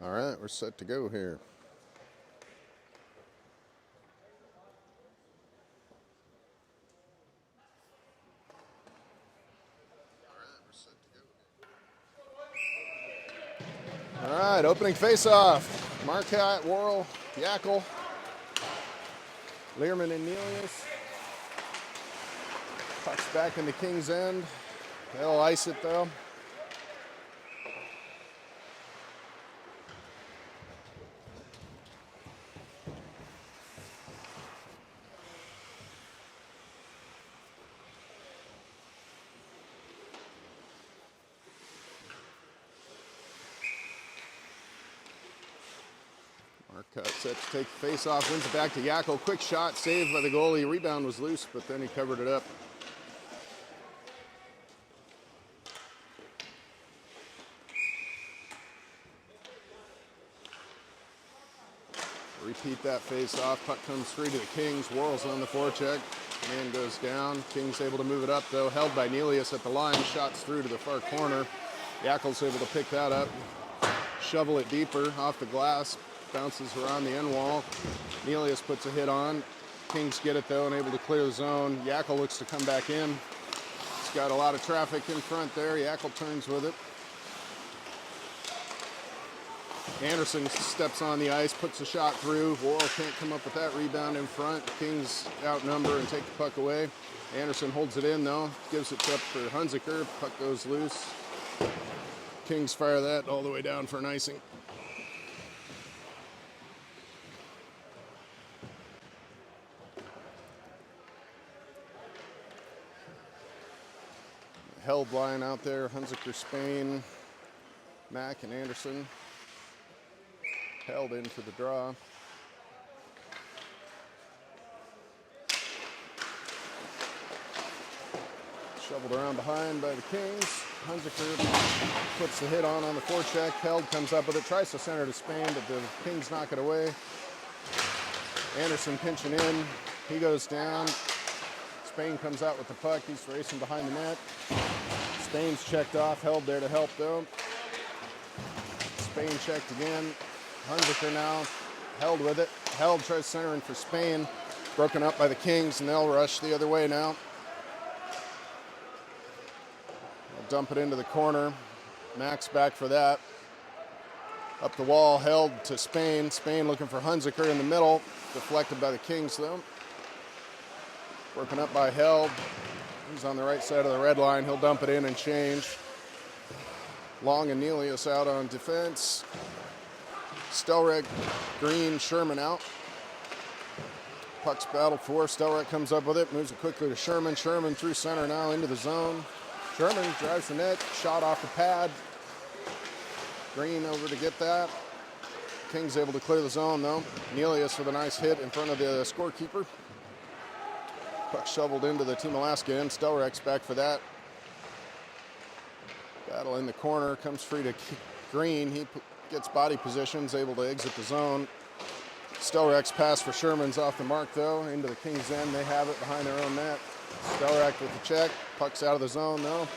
All right, we're set to go here. All right, opening face-off. Marquette, Worrell, Yackel, Learman, and Nelius. Puck's back in the King's end. They'll ice it though. Marquette set to take the face-off, wins it back to Yackel. Quick shot, saved by the goalie. Rebound was loose, but then he covered it up. Repeat that face-off. Puck comes free to the Kings. Worrell's on the forecheck. Man goes down. Kings able to move it up, though. Held by Nelius at the line. Shots through to the far corner. Yackel's able to pick that up. Shovel it deeper off the glass. Bounces around the end wall. Nelius puts a hit on. Kings get it, though, and able to clear the zone. Yackel looks to come back in. He's got a lot of traffic in front there. Yackel turns with it. Anderson steps on the ice, puts a shot through. Worrell can't come up with that rebound in front. Kings outnumber and take the puck away. Anderson holds it in, though. Gives it up for Hunziker. Puck goes loose. Kings fire that all the way down for an icing. Held line out there. Hunziker, Spain, Mack, and Anderson. Held in for the draw. Shoveled around behind by the Kings. Hunziker puts the hit on the forecheck. Held comes up with it, tries to center to Spain, but the Kings knock it away. Anderson pinching in. He goes down. Spain comes out with the puck. He's racing behind the net. Spain's checked off. Held there to help, though. Spain checked again. Hunziker now held with it. Held tries centering for Spain. Broken up by the Kings, and they'll rush the other way now. They'll dump it into the corner. Max back for that. Up the wall, held to Spain. Spain looking for Hunziker in the middle. Deflected by the Kings, though. Broken up by Held. He's on the right side of the red line. He'll dump it in and change. Long and Nelius out on defense. Stelrek, Green, Sherman out. Puck's battled for. Stelrek comes up with it, moves it quickly to Sherman. Sherman through center now into the zone. Sherman drives the net, shot off the pad. Green over to get that. King's able to clear the zone, though. Nelius with a nice hit in front of the scorekeeper. Puck shoveled into the Team Alaska end. Stelrek's back for that. Battle in the corner, comes free to Green. He gets body positions, able to exit the zone. Stelrek's pass for Sherman's off the mark, though. Into the Kings' end. They have it behind their own net. Stelrek with the check. Puck's out of the zone, though.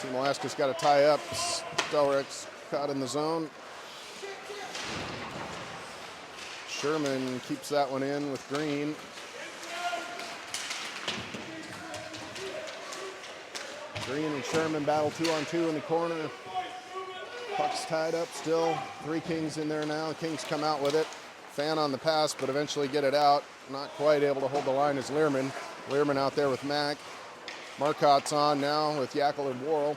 Team Alaska's got to tie up. Stelrek's caught in the zone. Sherman keeps that one in with Green. Green and Sherman battle 2-on-2 in the corner. Puck's tied up still. 3 Kings in there now. The Kings come out with it. Fan on the pass, but eventually get it out. Not quite able to hold the line is Learman. Learman out there with Mack. Marcotte's on now with Yackel and Worrell.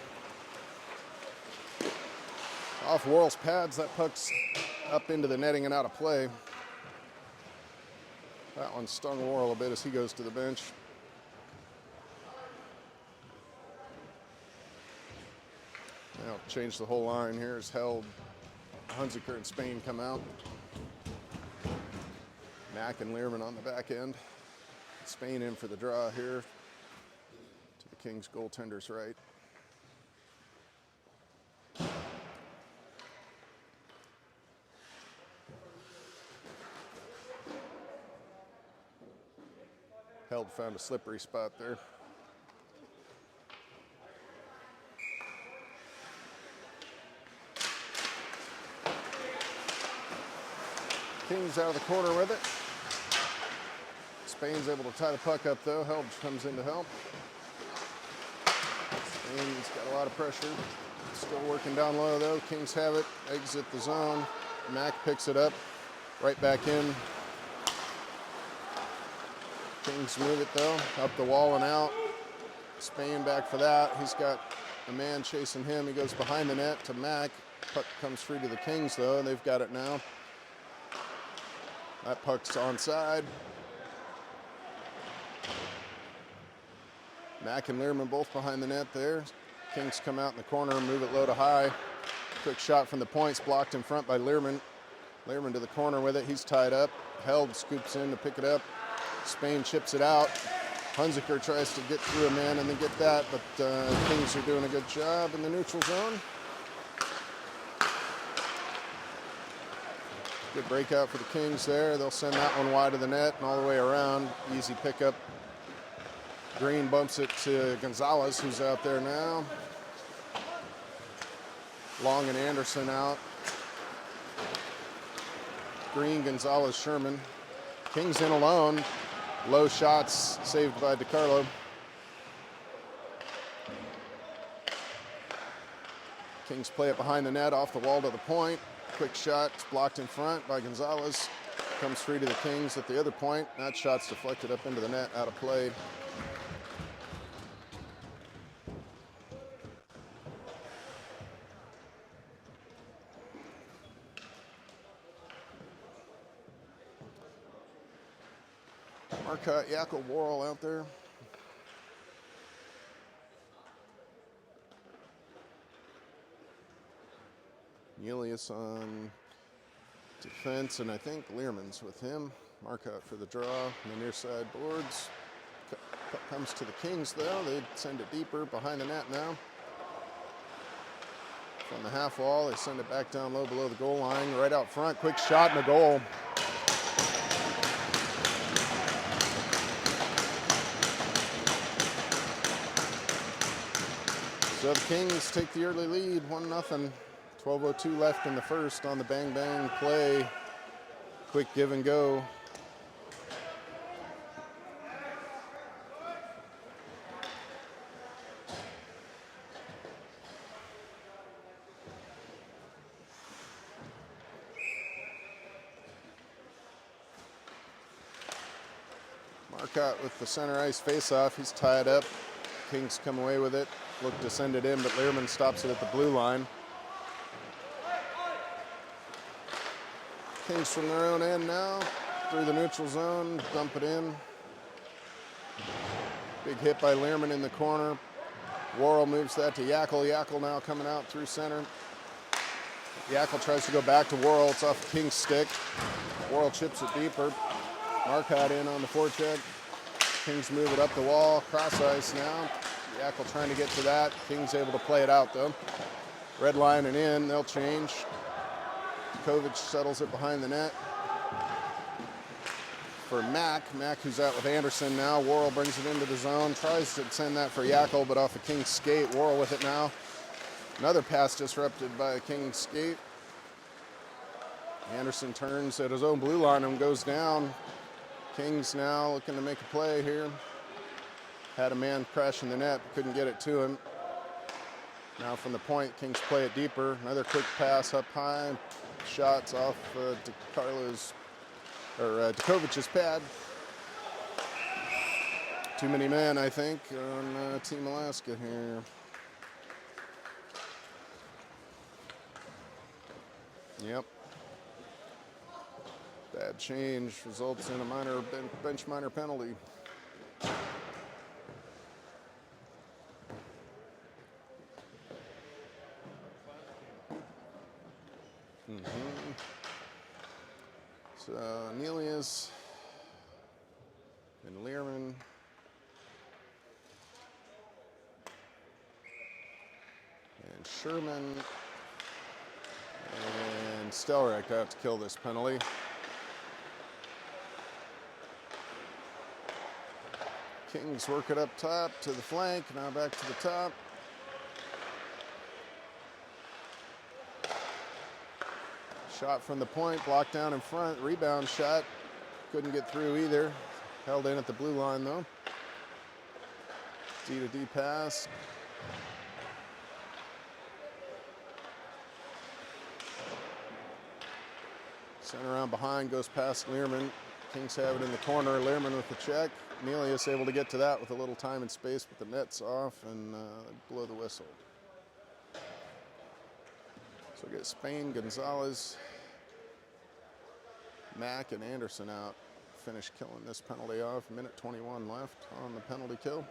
Off Worrell's pads, that puck's up into the netting and out of play. That one stung Worrell a bit as he goes to the bench. Now change the whole line here as Held. Hunziker and Spain come out. Mack and Learman on the back end. Spain in for the draw here to the Kings goaltender's right. Held found a slippery spot there. Kings out of the corner with it. Spain's able to tie the puck up though. Held comes in to help. Spain's got a lot of pressure. Still working down low though. Kings have it. Exit the zone. Mac picks it up. Right back in. Kings move it though. Up the wall and out. Spain back for that. He's got a man chasing him. He goes behind the net to Mac. Puck comes free to the Kings though. They've got it now. That puck's onside. Mack and Learman both behind the net there. Kings come out in the corner, move it low to high. Quick shot from the points, blocked in front by Learman. Learman to the corner with it. He's tied up. Held scoops in to pick it up. Spain chips it out. Hunziker tries to get through a man and then get that, but Kings are doing a good job in the neutral zone. Good breakout for the Kings there. They'll send that one wide of the net and all the way around. Easy pickup. Green bumps it to Gonzalez, who's out there now. Long and Anderson out. Green, Gonzalez, Sherman. Kings in alone. Low shots saved by DiCarlo. Kings play it behind the net, off the wall to the point. Quick shot, it's blocked in front by Gonzalez. Comes free to the Kings at the other point. That shot's deflected up into the net, out of play. Marcotte, Yackel, Worrell out there. Nelius on defense, and I think Learman's with him. Marcotte for the draw on the near side boards. Comes to the Kings though. They send it deeper behind the net now. From the half wall, they send it back down low below the goal line. Right out front, quick shot and a goal. So the Kings take the early lead, 1-0. 12:02 left in the first on the bang bang play. Quick give and go. Marcotte with the center ice face-off. He's tied up. Kings come away with it. Look to send it in, but Learman stops it at the blue line. Kings from their own end now, through the neutral zone, dump it in. Big hit by Learman in the corner. Worrell moves that to Yackel. Yackel now coming out through center. Yackel tries to go back to Worrell. It's off King's stick. Worrell chips it deeper. Marcotte in on the forecheck. Kings move it up the wall, cross ice now. Yackel trying to get to that. Kings able to play it out though. Red line and in, they'll change. Kovic settles it behind the net. For Mack, who's out with Anderson now. Worrell brings it into the zone, tries to send that for Yackel, but off a King's skate. Worrell with it now. Another pass disrupted by a King's skate. Anderson turns at his own blue line and goes down. Kings now looking to make a play here. Had a man crash in the net, couldn't get it to him. Now from the point, Kings play it deeper. Another quick pass up high. Shots off Djokovic's pad. Too many men, I think, on Team Alaska here. Yep. Bad change results in a minor bench minor penalty. So Nelius and Learman. And Sherman and Stelrecht out to kill this penalty. Kings work it up top to the flank, now back to the top. Shot from the point, blocked down in front. Rebound shot, couldn't get through either. Held in at the blue line though. D to D pass. Sent around behind, goes past Learman. Kings have it in the corner. Learman with the check. Nelius able to get to that with a little time and space, but the net's off and blow the whistle. So we get Spain, Gonzalez, Mack, and Anderson out. Finish killing this penalty off. Minute 21 left on the penalty kill.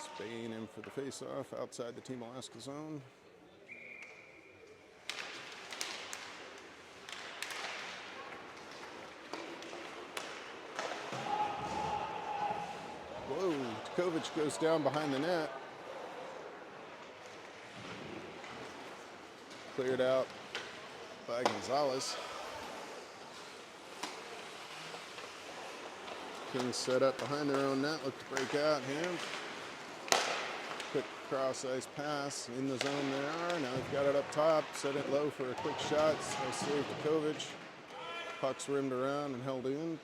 Spain in for the face-off outside the Team Alaska zone. Whoa, Tkovic goes down behind the net. Cleared out by Gonzalez. Kings set up behind their own net, look to break out. Hand. Quick cross ice pass in the zone they are. Now they've got it up top, set it low for a quick shot. Nice save to Tkovic. Puck's rimmed around and held in.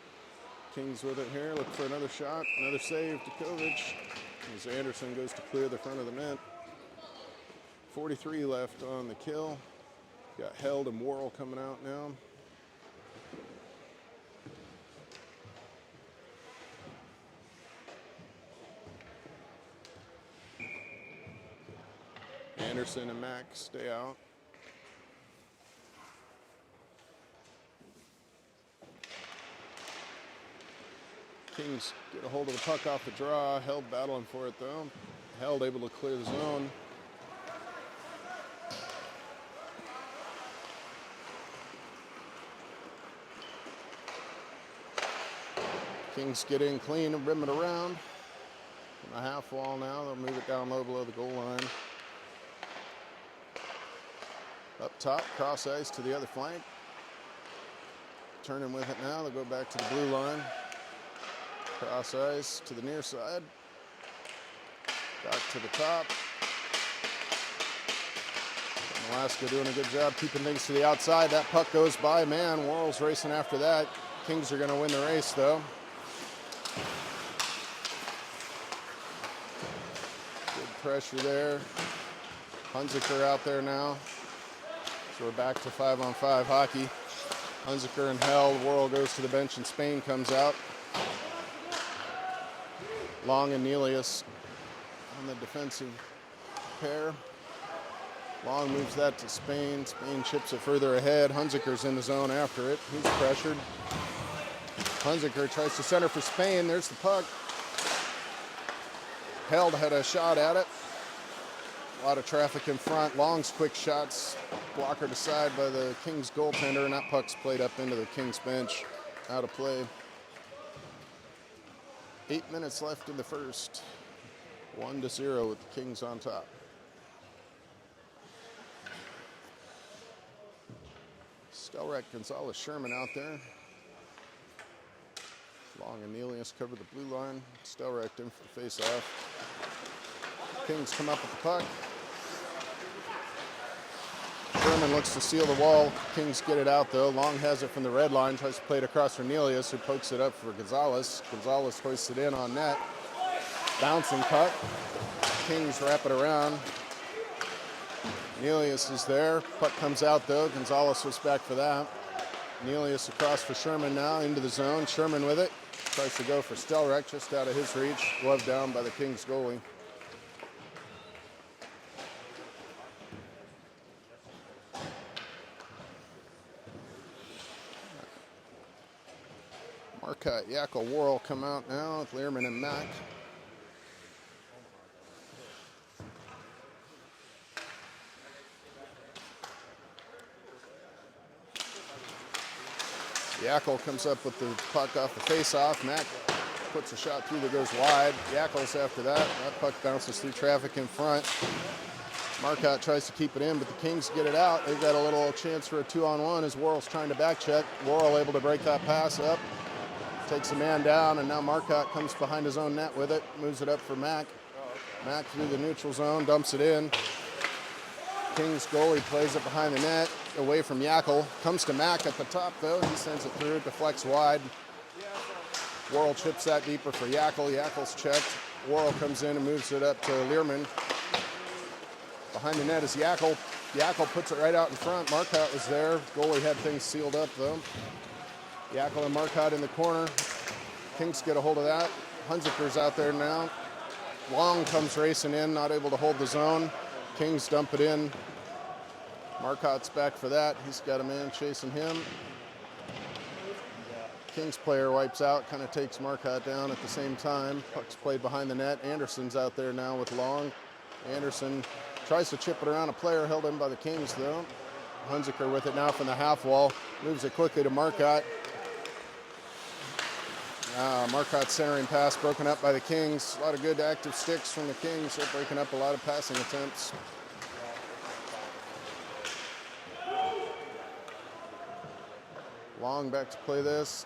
Kings with it here, look for another shot. Another save to Tkovic as Anderson goes to clear the front of the net. 43 left on the kill. Got Held and Worrell coming out now. Anderson and Mack stay out. Kings get a hold of the puck off the draw. Held battling for it though. Held able to clear the zone. Kings get in clean and rim it around. On the half wall now, they'll move it down low below the goal line. Up top, cross ice to the other flank. Turning with it now, they'll go back to the blue line. Cross ice to the near side. Back to the top. Alaska doing a good job keeping things to the outside. That puck goes by, man. Worrell's racing after that. Kings are going to win the race though. Good pressure there. Hunziker out there now. So we're back to 5-on-5 hockey. Hunziker and Held. Worrell goes to the bench and Spain comes out. Long and Nelius on the defensive pair. Long moves that to Spain. Spain chips it further ahead. Hunziker's in the zone after it. He's pressured. Hunziker tries to center for Spain. There's the puck. Held had a shot at it. A lot of traffic in front. Long's quick shots blockered aside by the Kings goaltender, and that puck's played up into the Kings bench. Out of play. 8 minutes left in the first. 1-0 with the Kings on top. Stelrek, Gonzalez, Sherman out there. Long and Nelius cover the blue line. Stelrek in for the face-off. Kings come up with the puck. Sherman looks to seal the wall. Kings get it out though. Long has it from the red line. Tries to play it across for Nelius, who pokes it up for Gonzalez. Gonzalez hoists it in on net. Bouncing puck. Kings wrap it around. Nelius is there. Puck comes out though. Gonzalez was back for that. Nelius across for Sherman now into the zone. Sherman with it. Tries to go for Stelrek just out of his reach. Glove down by the Kings goalie. Marcotte, Yackel, Worrell come out now with Learman and Mack. Yackel comes up with the puck off the face-off. Mack puts a shot through that goes wide. Yackel's after that. That puck bounces through traffic in front. Marcotte tries to keep it in, but the Kings get it out. They've got a little chance for a 2-on-1 as Worrell's trying to back check. Worrell able to break that pass up. Takes a man down, and now Marcotte comes behind his own net with it. Moves it up for Mack. Mack through the neutral zone, dumps it in. Kings goalie plays it behind the net, away from Yakel. Comes to Mack at the top, though. He sends it through, deflects wide. Worrell chips that deeper for Yakel. Yakel's checked. Worrell comes in and moves it up to Learman. Behind the net is Yakel. Yakel puts it right out in front. Marcotte was there. Goalie had things sealed up, though. Yakel and Marcotte in the corner. Kings get a hold of that. Hunziker's out there now. Long comes racing in, not able to hold the zone. Kings dump it in. Marcotte's back for that. He's got a man chasing him. Kings player wipes out, kind of takes Marcotte down at the same time. Puck's played behind the net. Anderson's out there now with Long. Anderson tries to chip it around a player, held in by the Kings, though. Hunziker with it now from the half wall. Moves it quickly to Marcotte. Marcotte's centering pass broken up by the Kings. A lot of good active sticks from the Kings. They're breaking up a lot of passing attempts. Long back to play this.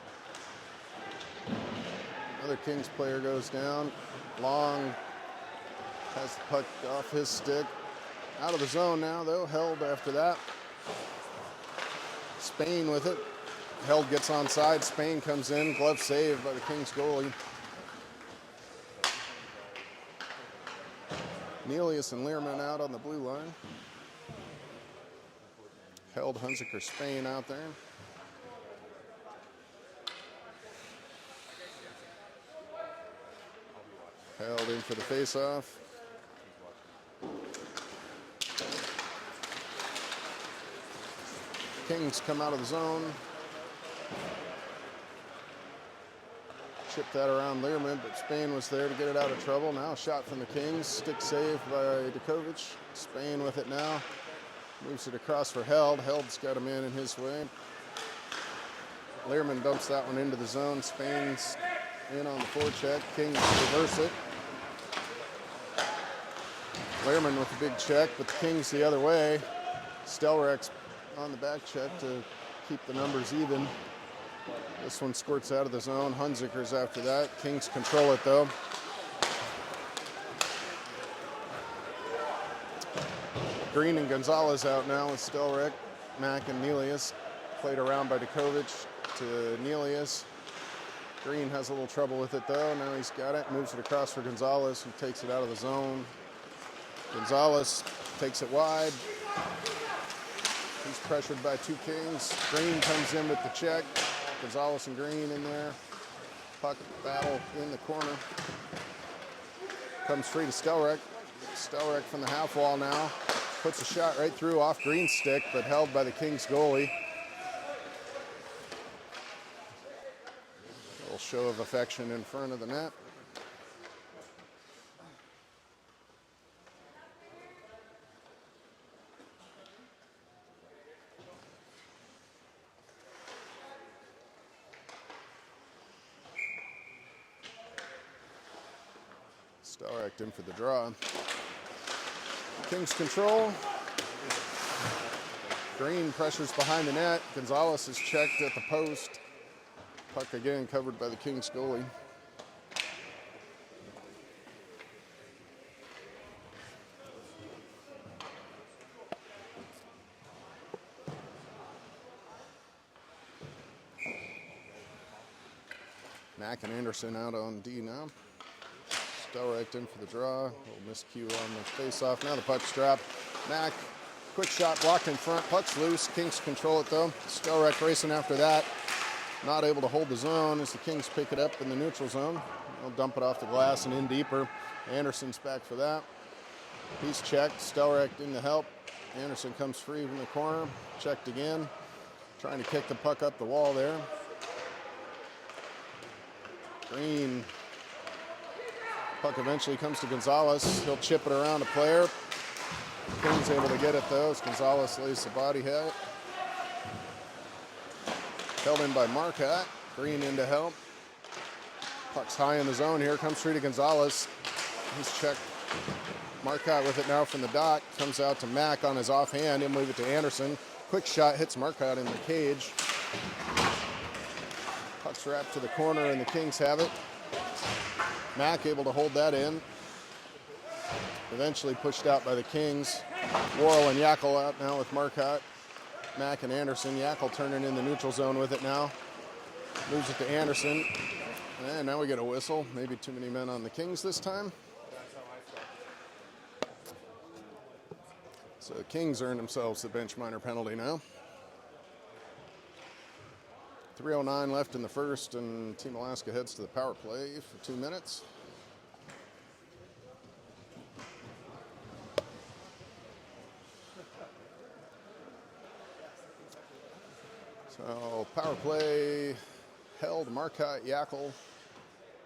Another Kings player goes down. Long has the puck off his stick. Out of the zone now, though. Held after that. Spain with it. Held gets onside. Spain comes in. Glove saved by the Kings goalie. Nelius and Learman out on the blue line. Held Hunziker Spain out there. Held in for the faceoff. Kings come out of the zone. Chipped that around Learman, but Spain was there to get it out of trouble. Now a shot from the Kings. Stick saved by Dukovic. Spain with it now. Moves it across for Held. Held's got a man in his way. Learman dumps that one into the zone. Spain's in on the forecheck. Kings reverse it. Learman with a big check, but the Kings the other way. Stelrex on the back check to keep the numbers even. This one squirts out of the zone. Hunziker's after that. Kings control it, though. Green and Gonzalez out now with Stelrek. Mack and Nelius. Played around by Dukovic to Nelius. Green has a little trouble with it, though. Now he's got it. Moves it across for Gonzalez, who takes it out of the zone. Gonzalez takes it wide. He's pressured by two Kings. Green comes in with the check. Gonzalez and Green in there. Puck battle in the corner. Comes free to Stelrek. Stelrek from the half wall now. Puts a shot right through off Green's stick, but held by the Kings goalie. A little show of affection in front of the net. Stelrek in for the draw. Kings control. Green pressures behind the net. Gonzalez is checked at the post. Puck again covered by the Kings goalie. Mack and Anderson out on D now. Stelrek in for the draw. A little miscue on the faceoff. Now the puck's dropped. Mack, quick shot blocked in front. Puck's loose. Kings control it, though. Stelrek racing after that. Not able to hold the zone as the Kings pick it up in the neutral zone. They'll dump it off the glass and in deeper. Anderson's back for that. He's checked. Stelrek in to help. Anderson comes free from the corner. Checked again. Trying to kick the puck up the wall there. Green. Puck eventually comes to Gonzalez. He'll chip it around a player. King's able to get it, though, as Gonzalez lays the body hit. Held in by Marcotte. Green in to help. Puck's high in the zone here. Comes free to Gonzalez. He's checked. Marcotte with it now from the dot. Comes out to Mack on his offhand. He'll move it to Anderson. Quick shot hits Marcotte in the cage. Puck's wrapped to the corner, and the Kings have it. Mack able to hold that in. Eventually pushed out by the Kings. Worrell and Yackel out now with Marcotte, Mack and Anderson. Yackel turning in the neutral zone with it now. Moves it to Anderson. And now we get a whistle. Maybe too many men on the Kings this time. So the Kings earn themselves the bench minor penalty now. 3:09 left in the first, and Team Alaska heads to the power play for 2 minutes. So power play held. Marcotte, Yackel,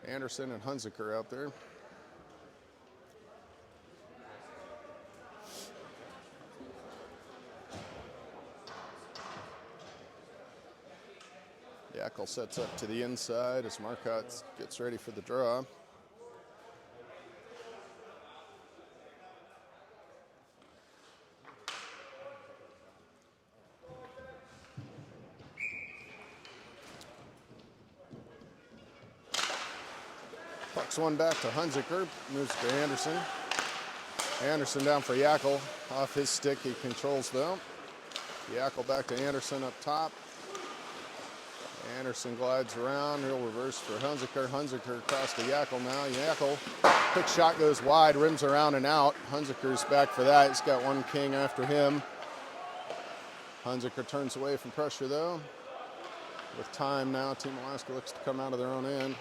Anderson, and Hunziker out there. Yackel sets up to the inside as Marcotte gets ready for the draw. Pucks one back to Hunziker, moves to Anderson. Anderson down for Yackel. Off his stick, he controls though. Yackel back to Anderson up top. Anderson glides around, he'll reverse for Hunziker. Hunziker across to Yackel now. Yackel, quick shot goes wide, rims around and out. Hunziker's back for that. He's got one King after him. Hunziker turns away from pressure though. With time now, Team Alaska looks to come out of their own end.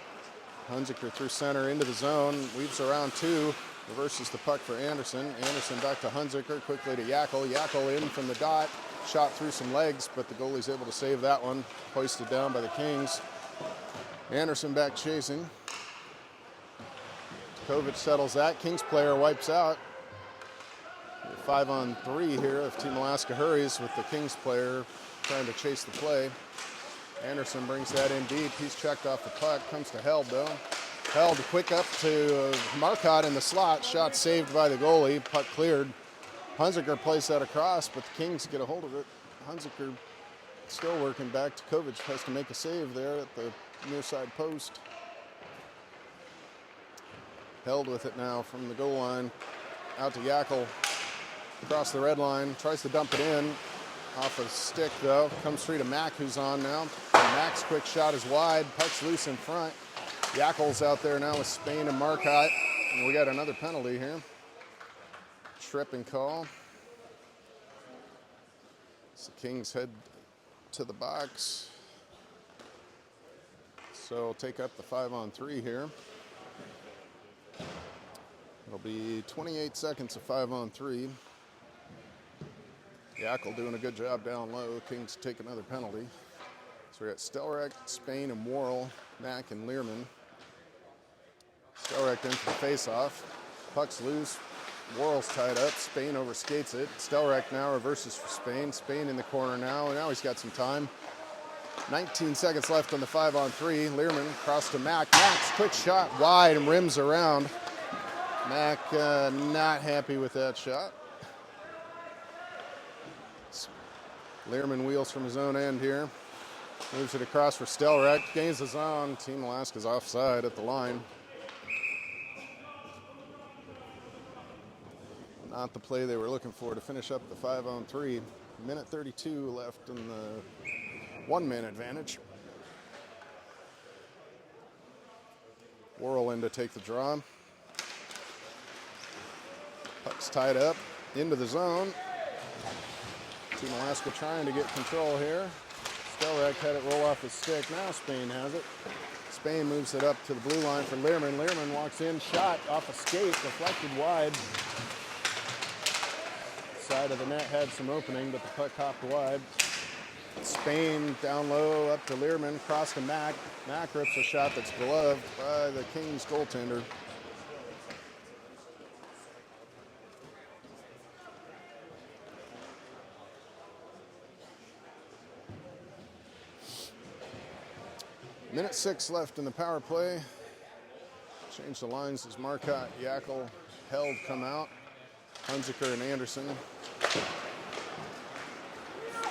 Hunziker through center into the zone, weaves around two, reverses the puck for Anderson. Anderson back to Hunziker, quickly to Yackel. Yackel in from the dot. Shot through some legs, but the goalie's able to save that one. Hoisted down by the Kings. Anderson back chasing. Kovic settles that. Kings player wipes out. 5-on-3 here if Team Alaska hurries with the Kings player trying to chase the play. Anderson brings that in deep. He's checked off the puck. Comes to Held though. Held quick up to Marcotte in the slot. Shot saved by the goalie. Puck cleared. Hunziker plays that across, but the Kings get a hold of it. Hunziker still working back. Kovic has to make a save there at the near side post. Held with it now from the goal line. Out to Yackel. Across the red line. Tries to dump it in. Off a stick though. Comes free to Mack, who's on now. And Mack's quick shot is wide. Puck's loose in front. Yackel's out there now with Spain and Marcotte. And we got another penalty here. Tripping call. So the Kings head to the box. So take up the 5-on-3 here. It'll be 28 seconds of 5-on-3. Yackel doing a good job down low. Kings take another penalty. So we got Stelrek, Spain, and Worrell, Mack, and Learman. Stelrek in for the face-off. Puck's loose. Worrell's tied up. Spain overskates it. Stelrek now reverses for Spain. Spain in the corner now. And now he's got some time. 19 seconds left on the 5-on-3. Learman across to Mack. Mack's quick shot wide and rims around. Mack not happy with that shot. Learman wheels from his own end here. Moves it across for Stelrek. Gains the zone. Team Alaska's offside at the line. Not the play they were looking for to finish up the 5-on-3. Minute 32 left in the one-man advantage. Worrell in to take the draw. Puck's tied up into the zone. Team Alaska trying to get control here. Stelrek had it roll off his stick. Now Spain has it. Spain moves it up to the blue line for Learman. Learman walks in, shot off a skate, deflected wide. Side of the net had some opening, but the puck hopped wide. Spain down low up to Learman, cross to Mack. Mack rips a shot that's gloved by the Kings goaltender. Minute 6 left in the power play. Change the lines as Marcotte, Yackel, Held come out. Hunziker and Anderson.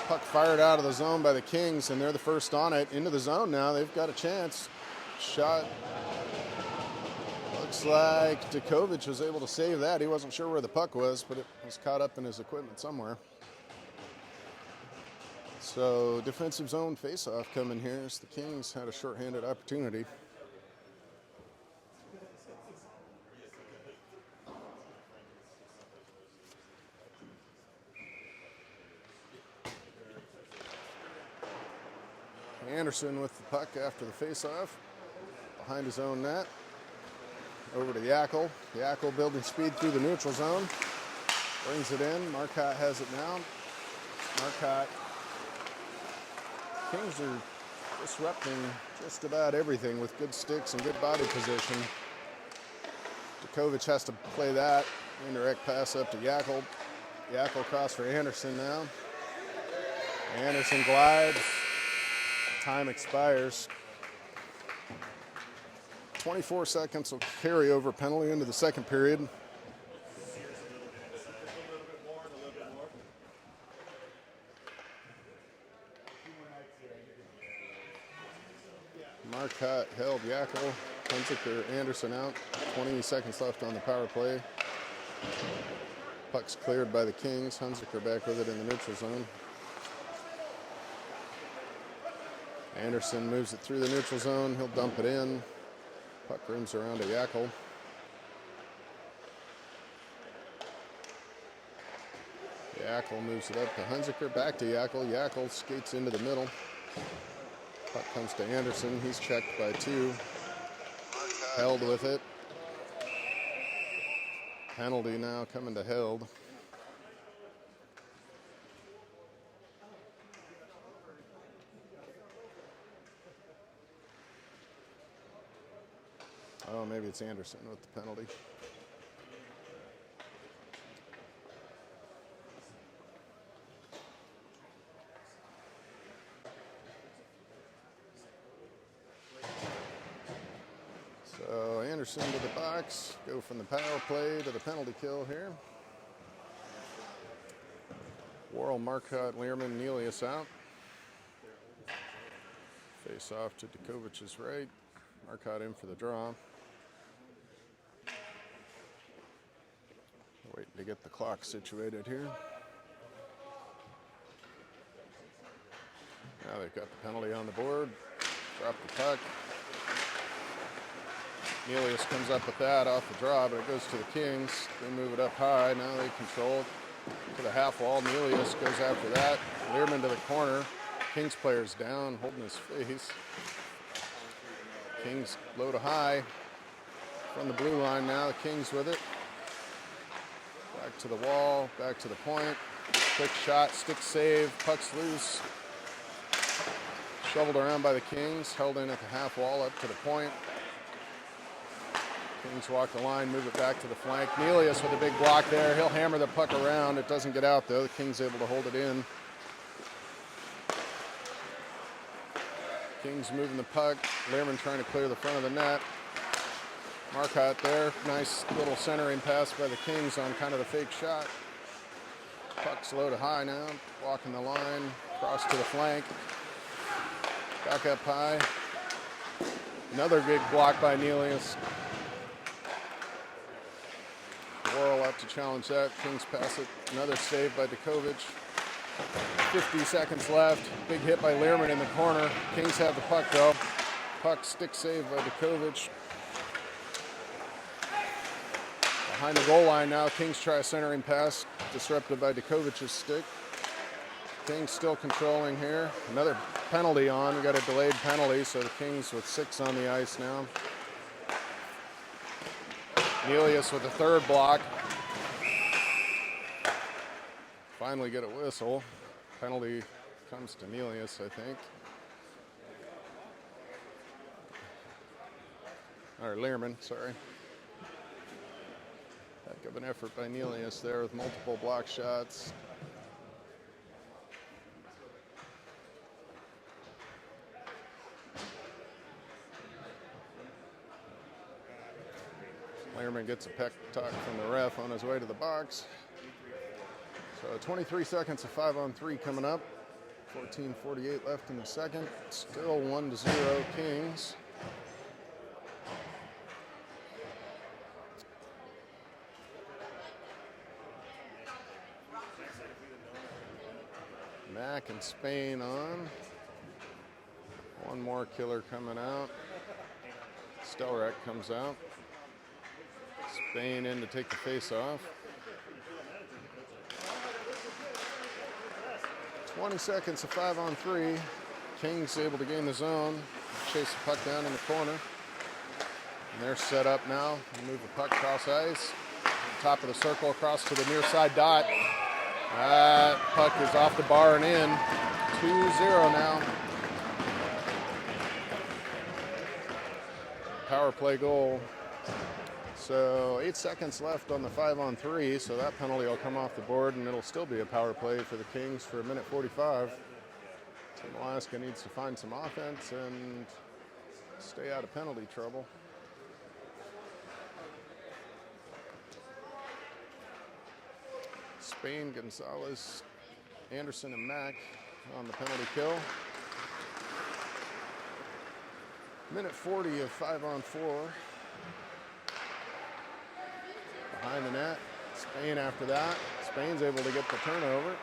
Puck fired out of the zone by the Kings, and they're the first on it. Into the zone now. They've got a chance. Shot Looks like Djokovic was able to save that. He wasn't sure where the puck was, but it was caught up in his equipment somewhere. So defensive zone face-off coming here as the Kings had a shorthanded opportunity. Anderson with the puck after the face-off, behind his own net. Over to Yakel. Yakel building speed through the neutral zone. Brings it in. Marcotte has it now. Marcotte. Kings are disrupting just about everything with good sticks and good body position. Djokovic has to play that. Indirect pass up to Yakel. Yakel across for Anderson now. Anderson glides. Time expires. 24 seconds will carry over penalty into the second period. Marcotte held Yakel. Hunziker, Anderson out. 20 seconds left on the power play. Puck's cleared by the Kings. Hunziker back with it in the neutral zone. Anderson moves it through the neutral zone. He'll dump it in. Puck rims around to Yakel. Yakel moves it up to Hunziker. Back to Yakel. Yakel skates into the middle. Puck comes to Anderson. He's checked by two. Held with it. Penalty now coming to Held. Oh, maybe it's Anderson with the penalty. So Anderson to the box. Go from the power play to the penalty kill here. Worrell, Marcotte, Learman, Nelius out. Face off to Djokovic's right. Marcotte in for the draw. Waiting to get the clock situated here. Now they've got the penalty on the board. Drop the puck. Nelius comes up with that off the draw, but it goes to the Kings. They move it up high. Now they control it to the half wall. Nelius goes after that. Learman to the corner. Kings player's down, holding his face. Kings low to high. From the blue line now, the Kings with it. Back to the wall, back to the point. Quick shot, stick save, puck's loose. Shoveled around by the Kings, held in at the half wall up to the point. Kings walk the line, move it back to the flank. Nelius with a big block there. He'll hammer the puck around. It doesn't get out though. The Kings able to hold it in. Kings moving the puck. Learman trying to clear the front of the net. Marcotte there. Nice little centering pass by the Kings on kind of the fake shot. Puck's low to high now. Walking the line. Cross to the flank. Back up high. Another big block by Nelius. Worrell up to challenge that. Kings pass it. Another save by Djokovic. 50 seconds left. Big hit by Learman in the corner. Kings have the puck though. Puck stick save by Djokovic. Behind the goal line now. Kings try a centering pass. Disrupted by Djokovic's stick. Kings still controlling here. Another penalty on. We got a delayed penalty, so the Kings with 6 on the ice now. Nelius with a third block. Finally get a whistle. Penalty comes to Nelius, I think. Or Learman, sorry. Heck of an effort by Nelius there with multiple block shots. Learman gets a peck talk from the ref on his way to the box. So 23 seconds of 5-on-3 coming up. 14:48 left in the second. Still 1-0 Kings. Mack and Spain on. One more killer coming out. Stelrek comes out. Spain in to take the face off. 20 seconds of 5-on-3. Kings able to gain the zone. Chase the puck down in the corner. And they're set up now. Move the puck across ice. Top of the circle across to the near side dot. That puck is off the bar and in. 2-0 now. Power play goal. So 8 seconds left on the 5-on-3, so that penalty will come off the board, and it'll still be a power play for the Kings for 1:45. Team Alaska needs to find some offense and stay out of penalty trouble. Spain, Gonzalez, Anderson, and Mack on the penalty kill. 1:40 of 5-on-4. Behind the net. Spain after that. Spain's able to get the turnover.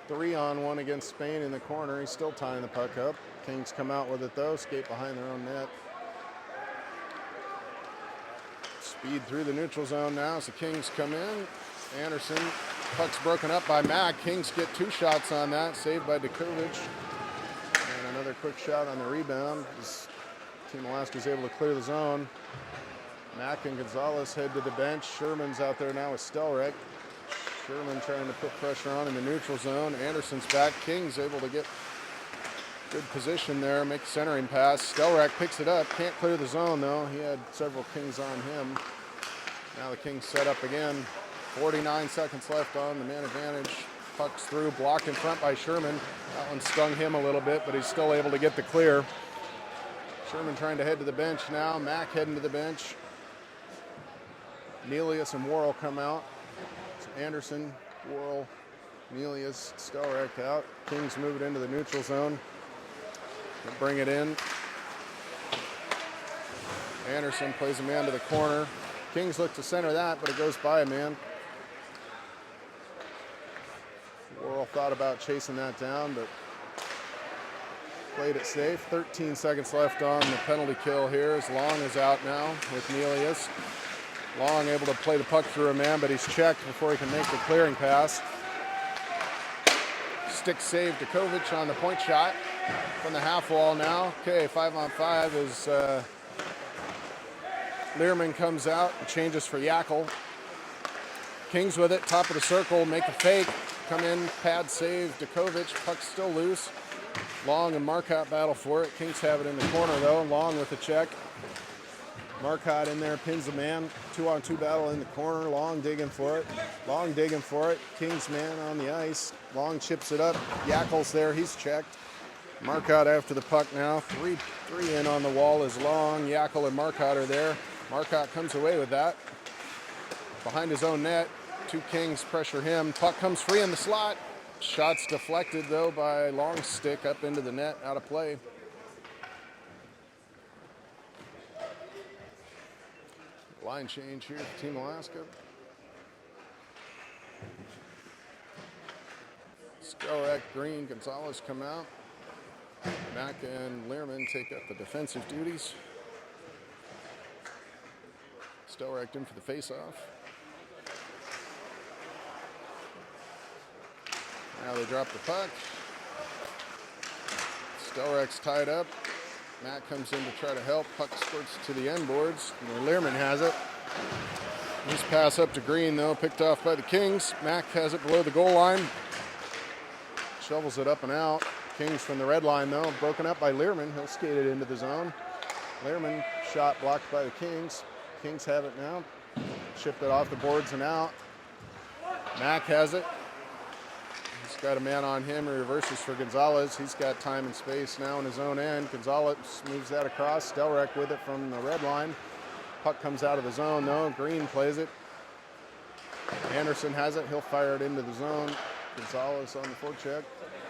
3-on-1 against Spain in the corner. He's still tying the puck up. Kings come out with it though. Skate behind their own net. Speed through the neutral zone now as the Kings come in. Anderson, puck's broken up by Mack. Kings get 2 shots on that. Saved by Djokovic. And another quick shot on the rebound. Team Alaska's able to clear the zone. Mack and Gonzalez head to the bench. Sherman's out there now with Stelrek. Sherman trying to put pressure on in the neutral zone. Anderson's back. King's able to get good position there, make a centering pass. Stelrek picks it up. Can't clear the zone though. He had several Kings on him. Now the Kings set up again. 49 seconds left on the man advantage. Puck's through, blocked in front by Sherman. That one stung him a little bit, but he's still able to get the clear. Sherman trying to head to the bench now. Mack heading to the bench. Nelius and Worrell come out. So Anderson, Worrell, Nelius, Stelrek out. Kings move it into the neutral zone. They'll bring it in. Anderson plays a man to the corner. Kings look to center that, but it goes by a man. Worrell thought about chasing that down, but played it safe. 13 seconds left on the penalty kill here. As Long is out now with Nelius. Long able to play the puck through a man, but he's checked before he can make the clearing pass. Stick save Djokovic on the point shot from the half wall now. Okay, 5-on-5 is Learman comes out and changes for Yakel. Kings with it, top of the circle, make a fake. Come in, pad save, Djokovic, puck's still loose. Long and Marcotte battle for it. Kings have it in the corner though, Long with the check. Marcotte in there, pins the man. 2-on-2 battle in the corner. Long digging for it. Long digging for it. King's man on the ice. Long chips it up. Yakel's there. He's checked. Marcotte after the puck now. Three in on the wall is Long. Yakel and Marcotte are there. Marcotte comes away with that. Behind his own net. 2 Kings pressure him. Puck comes free in the slot. Shot's deflected though by Long's stick up into the net. Out of play. Line change here for Team Alaska. Stelrek, Green, Gonzalez come out. Mack and Learman take up the defensive duties. Stelrek in for the face-off. Now they drop the puck. Stelrek's tied up. Mack comes in to try to help. Puck squirts to the end boards. Learman has it. Nice pass up to Green, though, picked off by the Kings. Mack has it below the goal line. Shovels it up and out. Kings from the red line, though, broken up by Learman. He'll skate it into the zone. Learman shot blocked by the Kings. Kings have it now. Shipped it off the boards and out. Mack has it. He's got a man on him. He reverses for Gonzalez. He's got time and space now in his own end. Gonzalez moves that across. Stelrek with it from the red line. Puck comes out of the zone, though. Green plays it. Anderson has it. He'll fire it into the zone. Gonzalez on the forecheck.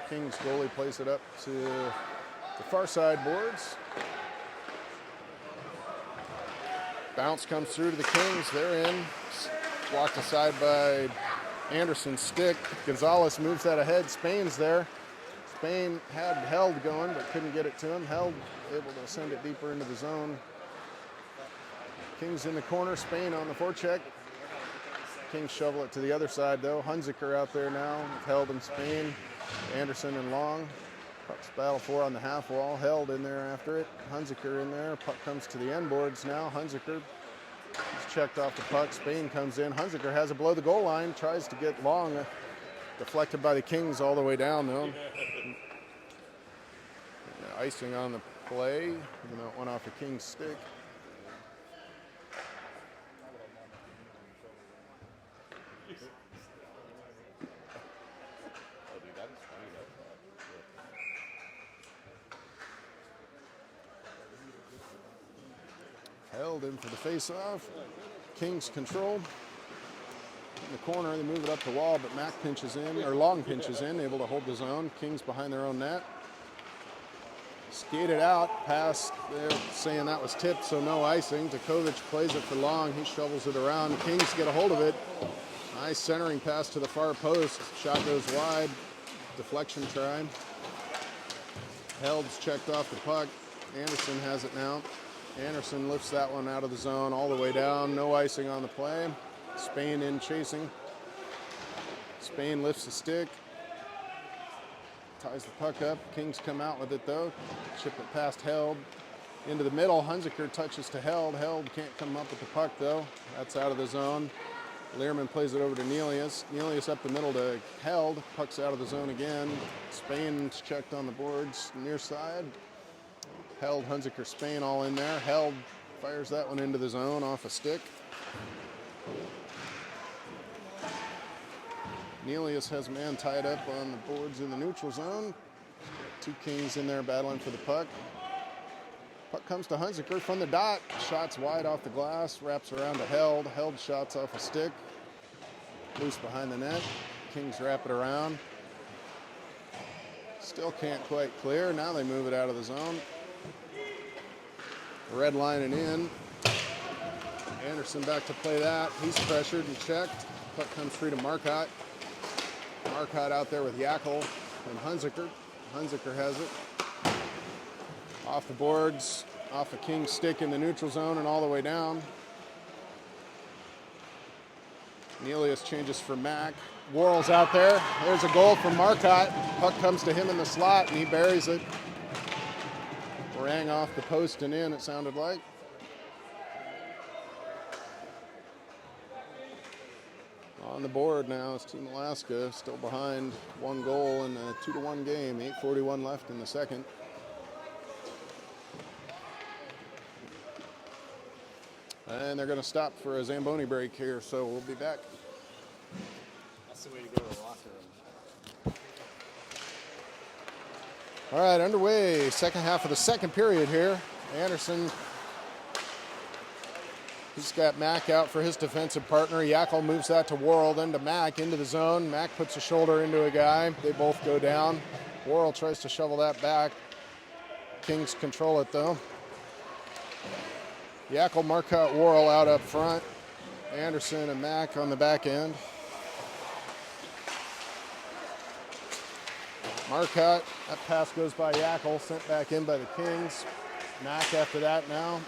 Kings goalie plays it up to the far side boards. Bounce comes through to the Kings. They're in. Blocked aside by Anderson's stick. Gonzalez moves that ahead. Spain's there. Spain had Held going, but couldn't get it to him. Held able to send it deeper into the zone. Kings in the corner. Spain on the forecheck. Kings shovel it to the other side, though. Hunziker out there now with Held and Spain. Anderson and Long. Puck's battle for on the half wall. Held in there after it. Hunziker in there. Puck comes to the end boards now. Hunziker is checked off the puck. Spain comes in. Hunziker has it below the goal line. Tries to get Long. Deflected by the Kings all the way down, though. Icing on the play, even though it went off a King's stick. Held in for the face-off. Kings control. In the corner, they move it up the wall, but Mack pinches in, or Long pinches in, able to hold the zone. Kings behind their own net. Skated out, pass, they're saying that was tipped, so no icing. Djokovic plays it for Long, he shovels it around. Kings get a hold of it. Nice centering pass to the far post. Shot goes wide, deflection try. Held's checked off the puck. Anderson has it now. Anderson lifts that one out of the zone all the way down. No icing on the play. Spain in chasing. Spain lifts the stick. Ties the puck up. Kings come out with it, though. Chip it past Held. Into the middle. Hunziker touches to Held. Held can't come up with the puck, though. That's out of the zone. Learman plays it over to Nelius. Nelius up the middle to Held. Puck's out of the zone again. Spain's checked on the boards. Near side. Held, Hunziker, Spain all in there. Held fires that one into the zone off a stick. Nelius has a man tied up on the boards in the neutral zone. Two Kings in there battling for the puck. Puck comes to Hunziker from the dot. Shots wide off the glass. Wraps around to Held. Held shots off a stick. Loose behind the net. Kings wrap it around. Still can't quite clear. Now they move it out of the zone. Red lining in. Anderson back to play that. He's pressured and checked. Puck comes free to Marcotte. Marcotte out there with Yakel and Hunziker. Hunziker has it. Off the boards, off a King's stick in the neutral zone and all the way down. Nelius changes for Mack. Worrell's out there. There's a goal from Marcotte. Puck comes to him in the slot and he buries it. Rang off the post and in, it sounded like. On the board now is Team Alaska, still behind one goal in a 2-1 game. 8:41 left in the second. And they're going to stop for a Zamboni break here, so we'll be back. That's the way to go to the locker room. All right, underway. Second half of the second period here. Anderson, he's got Mack out for his defensive partner. Yakel moves that to Worrell, then to Mack into the zone. Mack puts a shoulder into a guy. They both go down. Worrell tries to shovel that back. Kings control it, though. Yakel, Marcotte, Worrell out up front. Anderson and Mack on the back end. Marcotte, that pass goes by Yakel, sent back in by the Kings. Mack after that now.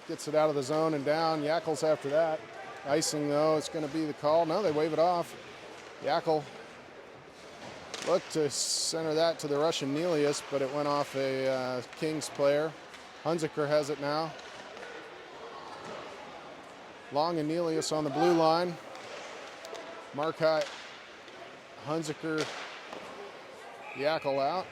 Gets it out of the zone and down. Yakel's after that. Icing, though, it's going to be the call. No, they wave it off. Yakel looked to center that to the Russian Nelius, but it went off a Kings player. Hunziker has it now. Long and Nelius on the blue line. Marcotte, Hunziker, Yakel out.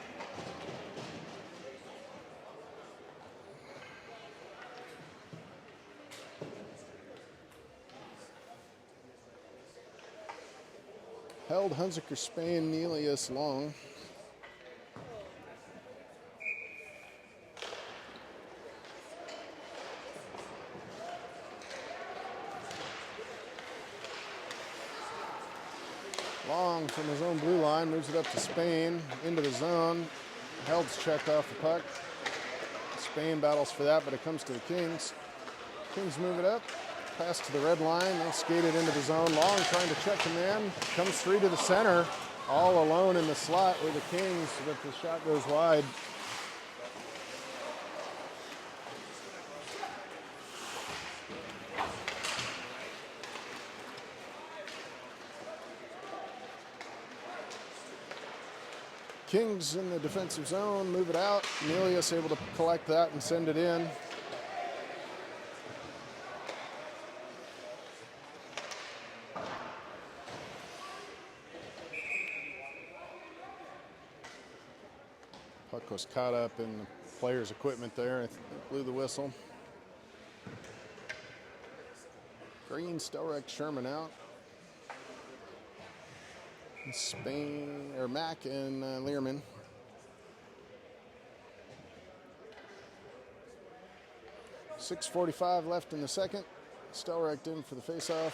Held, Hunziker, Spain, Nelius, Long. Long from his own blue line, moves it up to Spain, into the zone. Held's checked off the puck. Spain battles for that, but it comes to the Kings. Kings move it up. Pass to the red line. They'll skate it into the zone. Long trying to check the man. Comes free to the center. All alone in the slot with the Kings, but the shot goes wide. Kings in the defensive zone, move it out. Nelius able to collect that and send it in. Puck was caught up in the player's equipment there. I blew the whistle. Green, Stelrecht, Sherman out. Spain, or Mack and Learman. .6:45 left in the second. Stelrecht in for the faceoff.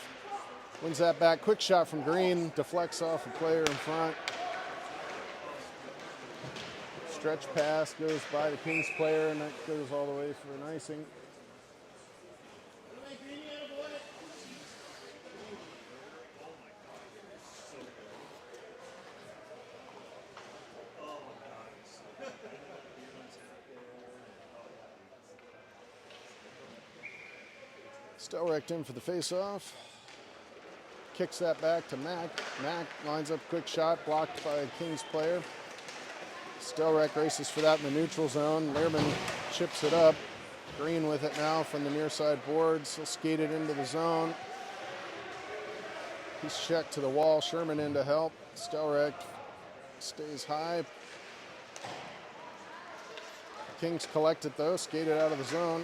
Wins that back. Quick shot from Green. Deflects off a player in front. Stretch pass goes by the Kings player, and that goes all the way for an icing. Stelrecht in for the face-off. Kicks that back to Mack. Mack lines up a quick shot, blocked by a Kings player. Stelrecht races for that in the neutral zone. Learman chips it up. Green with it now from the near side boards. He'll skate it into the zone. He's checked to the wall. Sherman in to help. Stelrecht stays high. Kings collect it though, skate it out of the zone.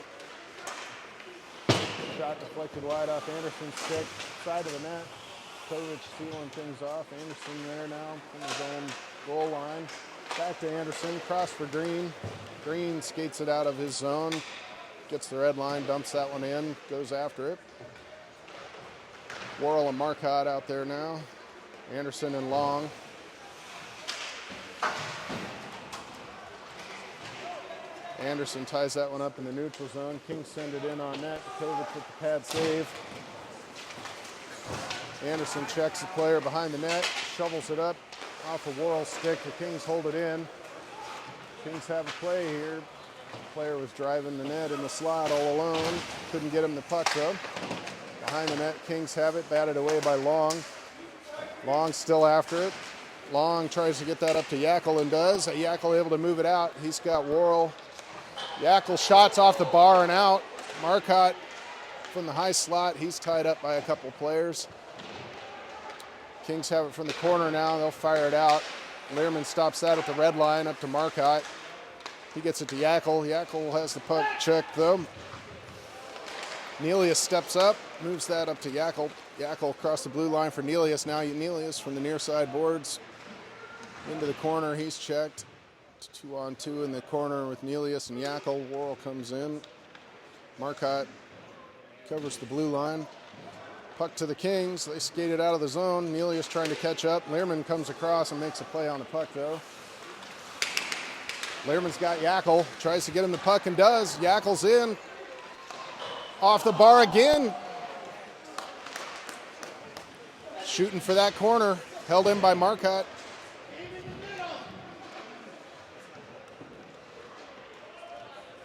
Shot deflected wide off Anderson's stick, side of the net. Kovic sealing things off. Anderson there now from his own goal line. Back to Anderson, cross for Green. Green skates it out of his zone, gets the red line, dumps that one in, goes after it. Worrell and Marcotte out there now. Anderson and Long. Anderson ties that one up in the neutral zone. Kings send it in on net. Kovic with the pad save. Anderson checks the player behind the net, shovels it up off a Worrell stick. The Kings hold it in. Kings have a play here. The player was driving the net in the slot all alone. Couldn't get him the puck though. Behind the net, Kings have it, batted away by Long. Long still after it. Long tries to get that up to Yakel and does. Yakel able to move it out. He's got Worrell. Yakel shots off the bar and out. Marcotte from the high slot. He's tied up by a couple players. Kings have it from the corner now. They'll fire it out. Learman stops that at the red line up to Marcotte. He gets it to Yakel. Yakel has the puck checked though. Nelius steps up, moves that up to Yakel. Yakel across the blue line for Nelius. Now Nelius from the near side boards into the corner. He's checked. 2-on-2 in the corner with Nelius and Yakel. Worrell comes in. Marcotte covers the blue line. Puck to the Kings. They skate it out of the zone. Nelius trying to catch up. Learman comes across and makes a play on the puck though. Learman's got Yakel. Tries to get him the puck and does. Yakel's in. Off the bar again. Shooting for that corner. Held in by Marcotte.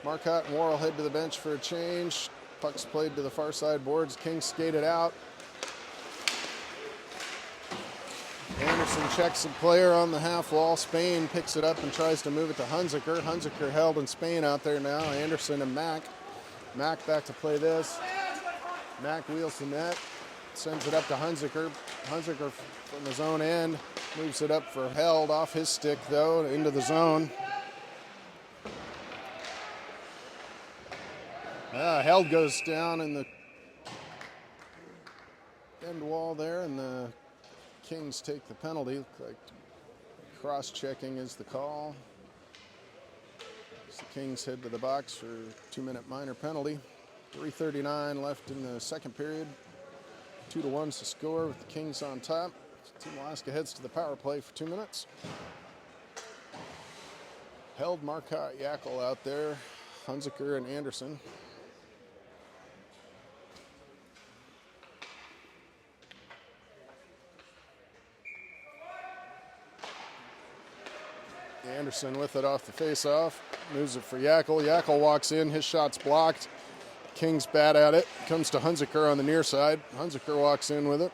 Marcotte and Worrell head to the bench for a change. Puck's played to the far side boards. Kings skate it out. Anderson checks the player on the half wall. Spain picks it up and tries to move it to Hunziker. Hunziker held in Spain out there now. Anderson and Mack. Mack back to play this. Mack wheels the net. Sends it up to Hunziker. Hunziker from his own end. Moves it up for Held off his stick though into the zone. Held goes down in the end wall there, and the Kings take the penalty. Looks like cross-checking is the call. As the Kings head to the box for a 2-minute minor penalty. 3:39 left in the second period. 2-1's the score with the Kings on top. Team Alaska heads to the power play for 2 minutes. Held, Marcotte, Yakel out there. Hunziker and Anderson. Anderson with it off the face-off. Moves it for Yakel. Yakel walks in. His shot's blocked. King's bad at it. Comes to Hunziker on the near side. Hunziker walks in with it.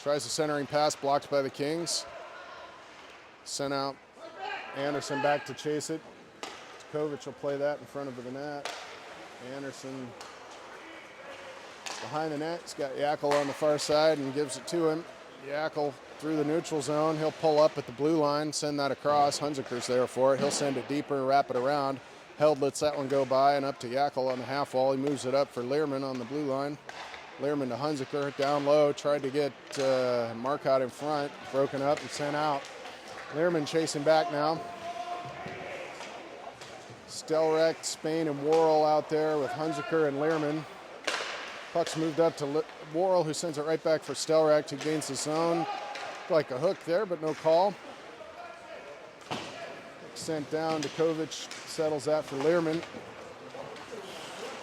Tries a centering pass, blocked by the Kings. Sent out. Anderson back to chase it. Kovic will play that in front of the net. Anderson behind the net. He's got Yakel on the far side and gives it to him. Yakel through the neutral zone. He'll pull up at the blue line, send that across. Hunziker's there for it. He'll send it deeper, wrap it around. Held lets that one go by and up to Yakel on the half wall. He moves it up for Lehrman on the blue line. Lehrman to Hunziker, down low, tried to get Marcotte in front, broken up and sent out. Lehrman chasing back now. Stelrecht, Spain, and Worrell out there with Hunziker and Lehrman. Puck's moved up to Worrell, who sends it right back for Stelrecht, who gains the zone. Like a hook there, but no call. Sent down to Kovic, settles that for Lehrman.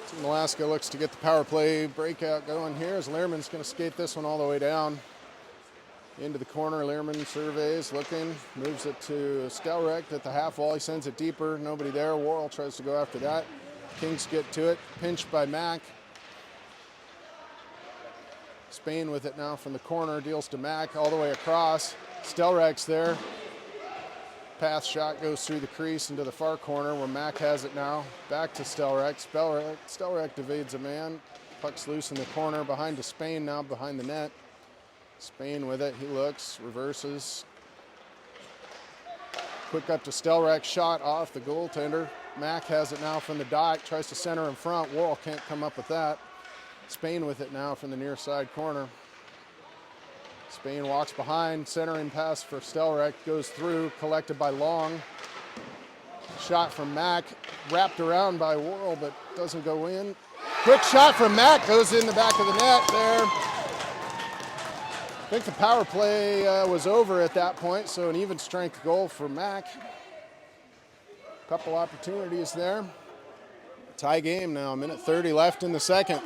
Team Alaska looks to get the power play breakout going here as Lehrman's going to skate this one all the way down. Into the corner, Lehrman surveys, looking, moves it to Stelrecht at the half wall. He sends it deeper, nobody there. Worrell tries to go after that. Kings get to it, pinched by Mack. Spain with it now from the corner, deals to Mack all the way across. Stelrecht's there. Path shot goes through the crease into the far corner where Mack has it now. Back to Stelrecht. Stelrecht evades a man. Puck's loose in the corner, behind to Spain now, behind the net. Spain with it, he looks, reverses. Quick up to Stelrecht, shot off the goaltender. Mack has it now from the dot, tries to center in front. Worrell can't come up with that. Spain with it now from the near side corner. Spain walks behind, centering pass for Stelrecht, goes through, collected by Long. Shot from Mack, wrapped around by Worrell, but doesn't go in. Quick shot from Mack, goes in the back of the net there. I think the power play was over at that point, so an even strength goal for Mack. Couple opportunities there. Tie game now, minute 30 left in the second.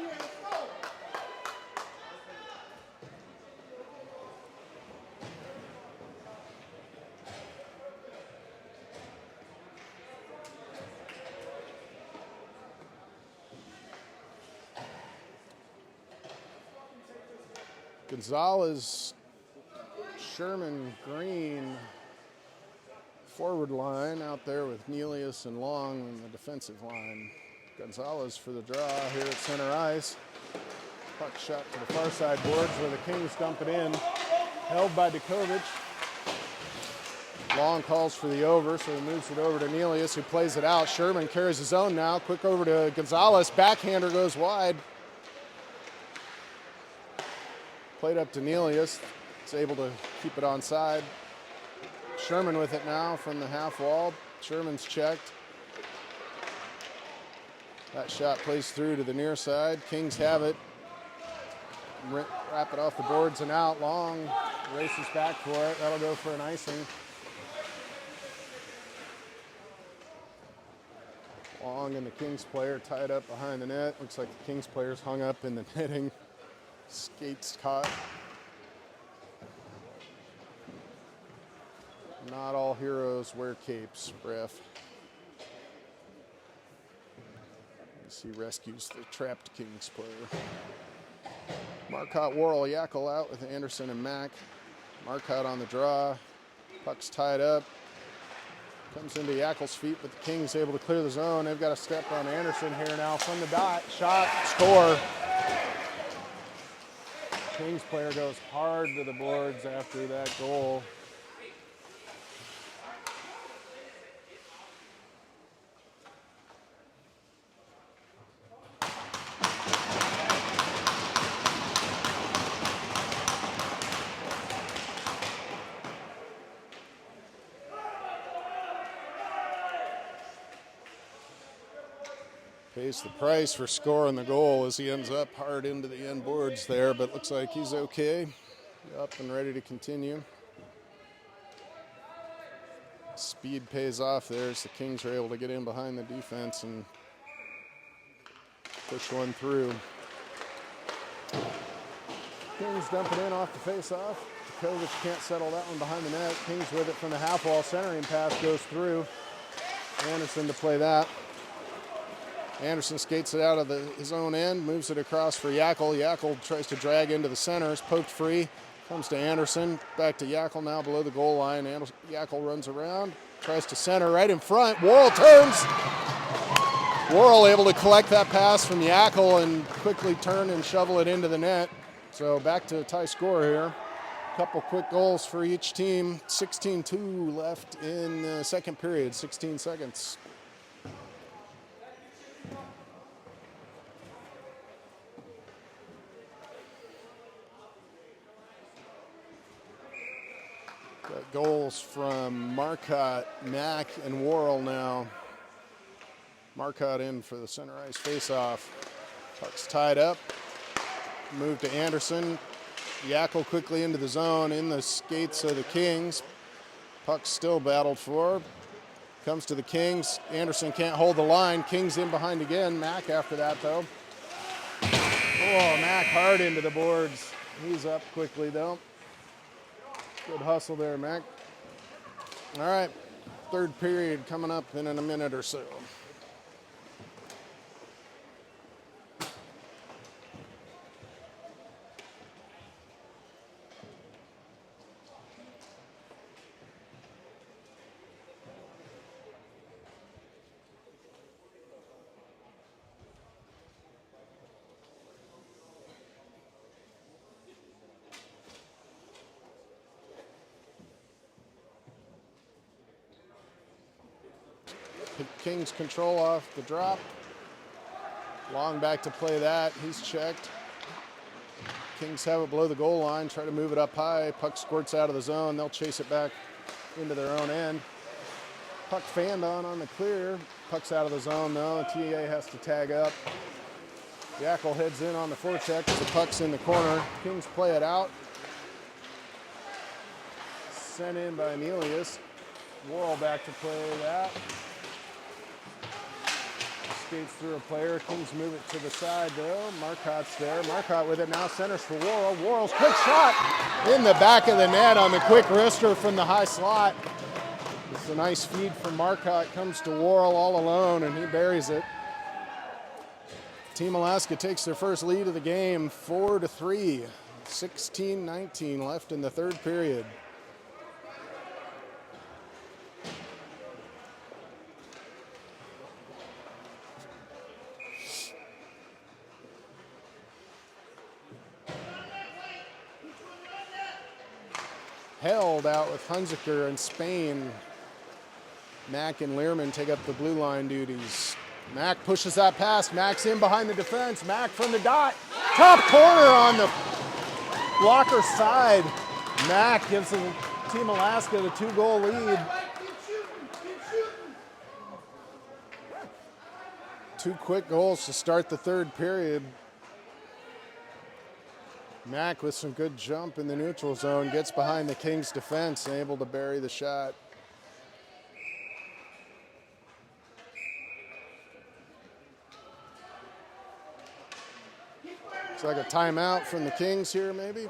Gonzalez, Sherman, Green, forward line out there with Nelius and Long in the defensive line. Gonzalez for the draw here at center ice. Puck shot to the far side boards where the Kings dump it in. Held by Djokovic. Long calls for the over, so he moves it over to Nelius, who plays it out. Sherman carries his own now. Quick over to Gonzalez. Backhander goes wide. Played up to Nelius. It's able to keep it onside. Sherman with it now from the half wall. Sherman's checked. That shot plays through to the near side. Kings have it. Wrap it off the boards and out. Long races back for it. That'll go for an icing. Long and the Kings player tied up behind the net. Looks like the Kings player's hung up in the netting. Skates caught. Not all heroes wear capes, ref. As he rescues the trapped Kings player. Marcotte, Worrell, Yakel out with Anderson and Mack. Marcotte on the draw. Puck's tied up. Comes into Yakel's feet, but the Kings able to clear the zone. They've got a step on Anderson here now from the dot. Shot, score. Kings player goes hard to the boards after that goal. Pays the price for scoring the goal as he ends up hard into the end boards there, but looks like he's okay. Up and ready to continue. Speed pays off there as the Kings are able to get in behind the defense and push one through. Kings dump it in off the face-off. Kovic can't settle that one behind the net. Kings with it from the half wall. Centering pass goes through. Anderson to play that. Anderson skates it out of his own end, moves it across for Yakel. Yakel tries to drag into the center, is poked free. Comes to Anderson, back to Yakel now below the goal line. Yakel runs around, tries to center right in front. Worrell turns. Worrell able to collect that pass from Yakel and quickly turn and shovel it into the net. So back to a tie score here. Couple quick goals for each team. 16-2 left in the second period, 16 seconds. Got goals from Marcotte, Mack, and Worrell now. Marcotte in for the center ice faceoff. Puck's tied up. Move to Anderson. Yakel quickly into the zone, in the skates of the Kings. Puck's still battled for. Comes to the Kings. Anderson can't hold the line. Kings in behind again. Mack after that, though. Oh, Mack hard into the boards. He's up quickly, though. Good hustle there, Mack. All right, third period coming up in a minute or so. Kings control off the drop. Long back to play that. He's checked. Kings have it below the goal line. Try to move it up high. Puck squirts out of the zone. They'll chase it back into their own end. Puck fanned on the clear. Puck's out of the zone though. TA has to tag up. Yakel heads in on the forecheck. The puck's in the corner. Kings play it out. Sent in by Emilius. Worrell back to play that. Skates through a player. Kings move it to the side though. Marcotte's there. Marcotte with it now. Centers for Worrell. Worrell's quick shot in the back of the net on the quick wrister from the high slot. It's a nice feed from Marcotte. Comes to Worrell all alone and he buries it. Team Alaska takes their first lead of the game, 4-3. 16-19 left in the third period. Held out with Hunziker and Spain. Mack and Learman take up the blue line duties. Mack pushes that pass. Mack's in behind the defense. Mack from the dot. Top corner on the blocker side. Mack gives the Team Alaska the 2-goal lead. Two quick goals to start the third period. Mack with some good jump in the neutral zone, gets behind the Kings defense and able to bury the shot. It's like a timeout from the Kings here, maybe.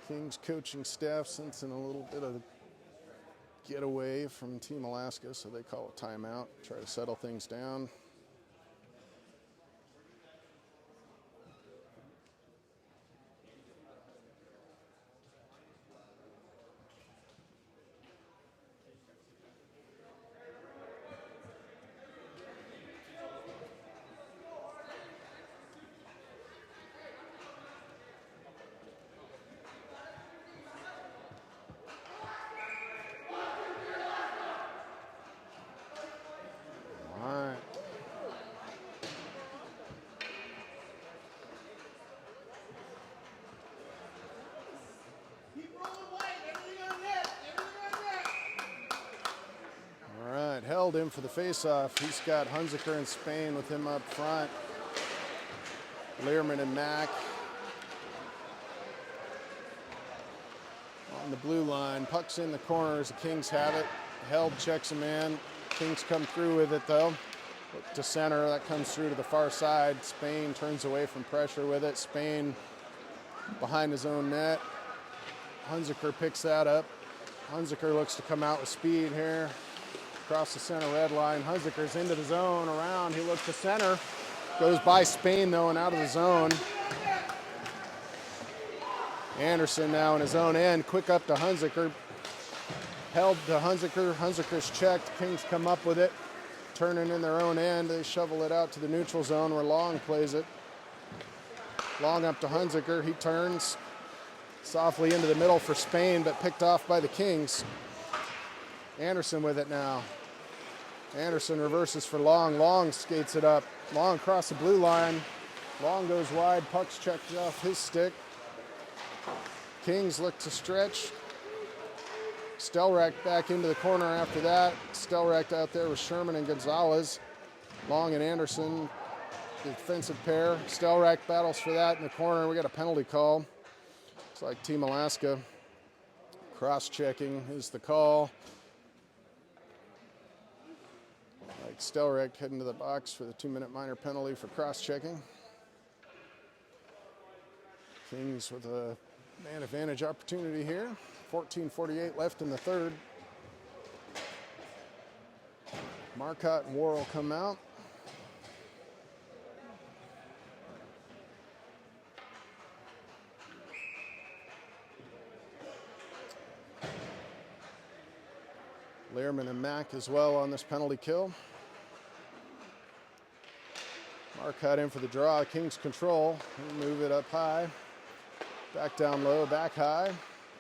Kings coaching staff sensing a little bit of get away from Team Alaska, so they call a timeout, try to settle things down. Held him for the faceoff. He's got Hunziker and Spain with him up front. Learman and Mack on the blue line. Puck's in the corners. The Kings have it. Held checks him in. Kings come through with it though. Look to center, that comes through to the far side. Spain turns away from pressure with it. Spain behind his own net. Hunziker picks that up. Hunziker looks to come out with speed here. Across the center red line. Hunziker's into the zone, around. He looks to center. Goes by Spain, though, and out of the zone. Anderson now in his own end. Quick up to Hunziker. Held to Hunziker. Hunziker's checked. Kings come up with it. Turning in their own end. They shovel it out to the neutral zone where Long plays it. Long up to Hunziker. He turns softly into the middle for Spain, but picked off by the Kings. Anderson with it now. Anderson reverses for Long. Long skates it up. Long across the blue line. Long goes wide. Puck's checked off his stick. Kings look to stretch. Stelrek back into the corner after that. Stelrek out there with Sherman and Gonzalez. Long and Anderson, defensive pair. Stelrek battles for that in the corner. We got a penalty call. Looks like Team Alaska. Cross-checking is the call. Like Stelrek heading to the box for the 2-minute minor penalty for cross-checking. Kings with a man advantage opportunity here. 14:48 left in the third. Marcotte and Worrell come out. Lehrman and Mack as well on this penalty kill. Marcotte in for the draw. Kings control. Move it up high. Back down low, back high.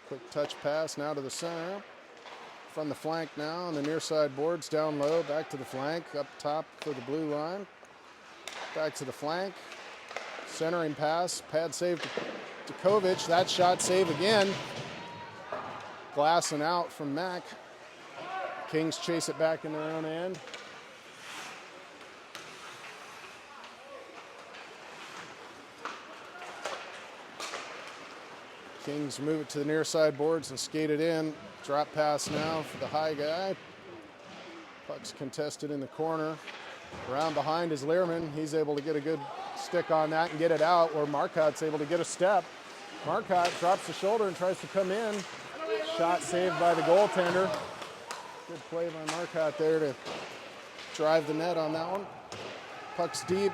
Quick touch pass now to the center. From the flank now on the near side boards, down low, back to the flank, up top for the blue line. Back to the flank. Centering pass, pad save to Kovic. That shot save again. Glass and out from Mack. Kings chase it back in their own end. Kings move it to the near side boards and skate it in. Drop pass now for the high guy. Puck's contested in the corner. Around behind is Lehrman. He's able to get a good stick on that and get it out, where Marcotte's able to get a step. Marcotte drops the shoulder and tries to come in. Shot saved by the goaltender. Good play by Marcotte there to drive the net on that one. Puck's deep.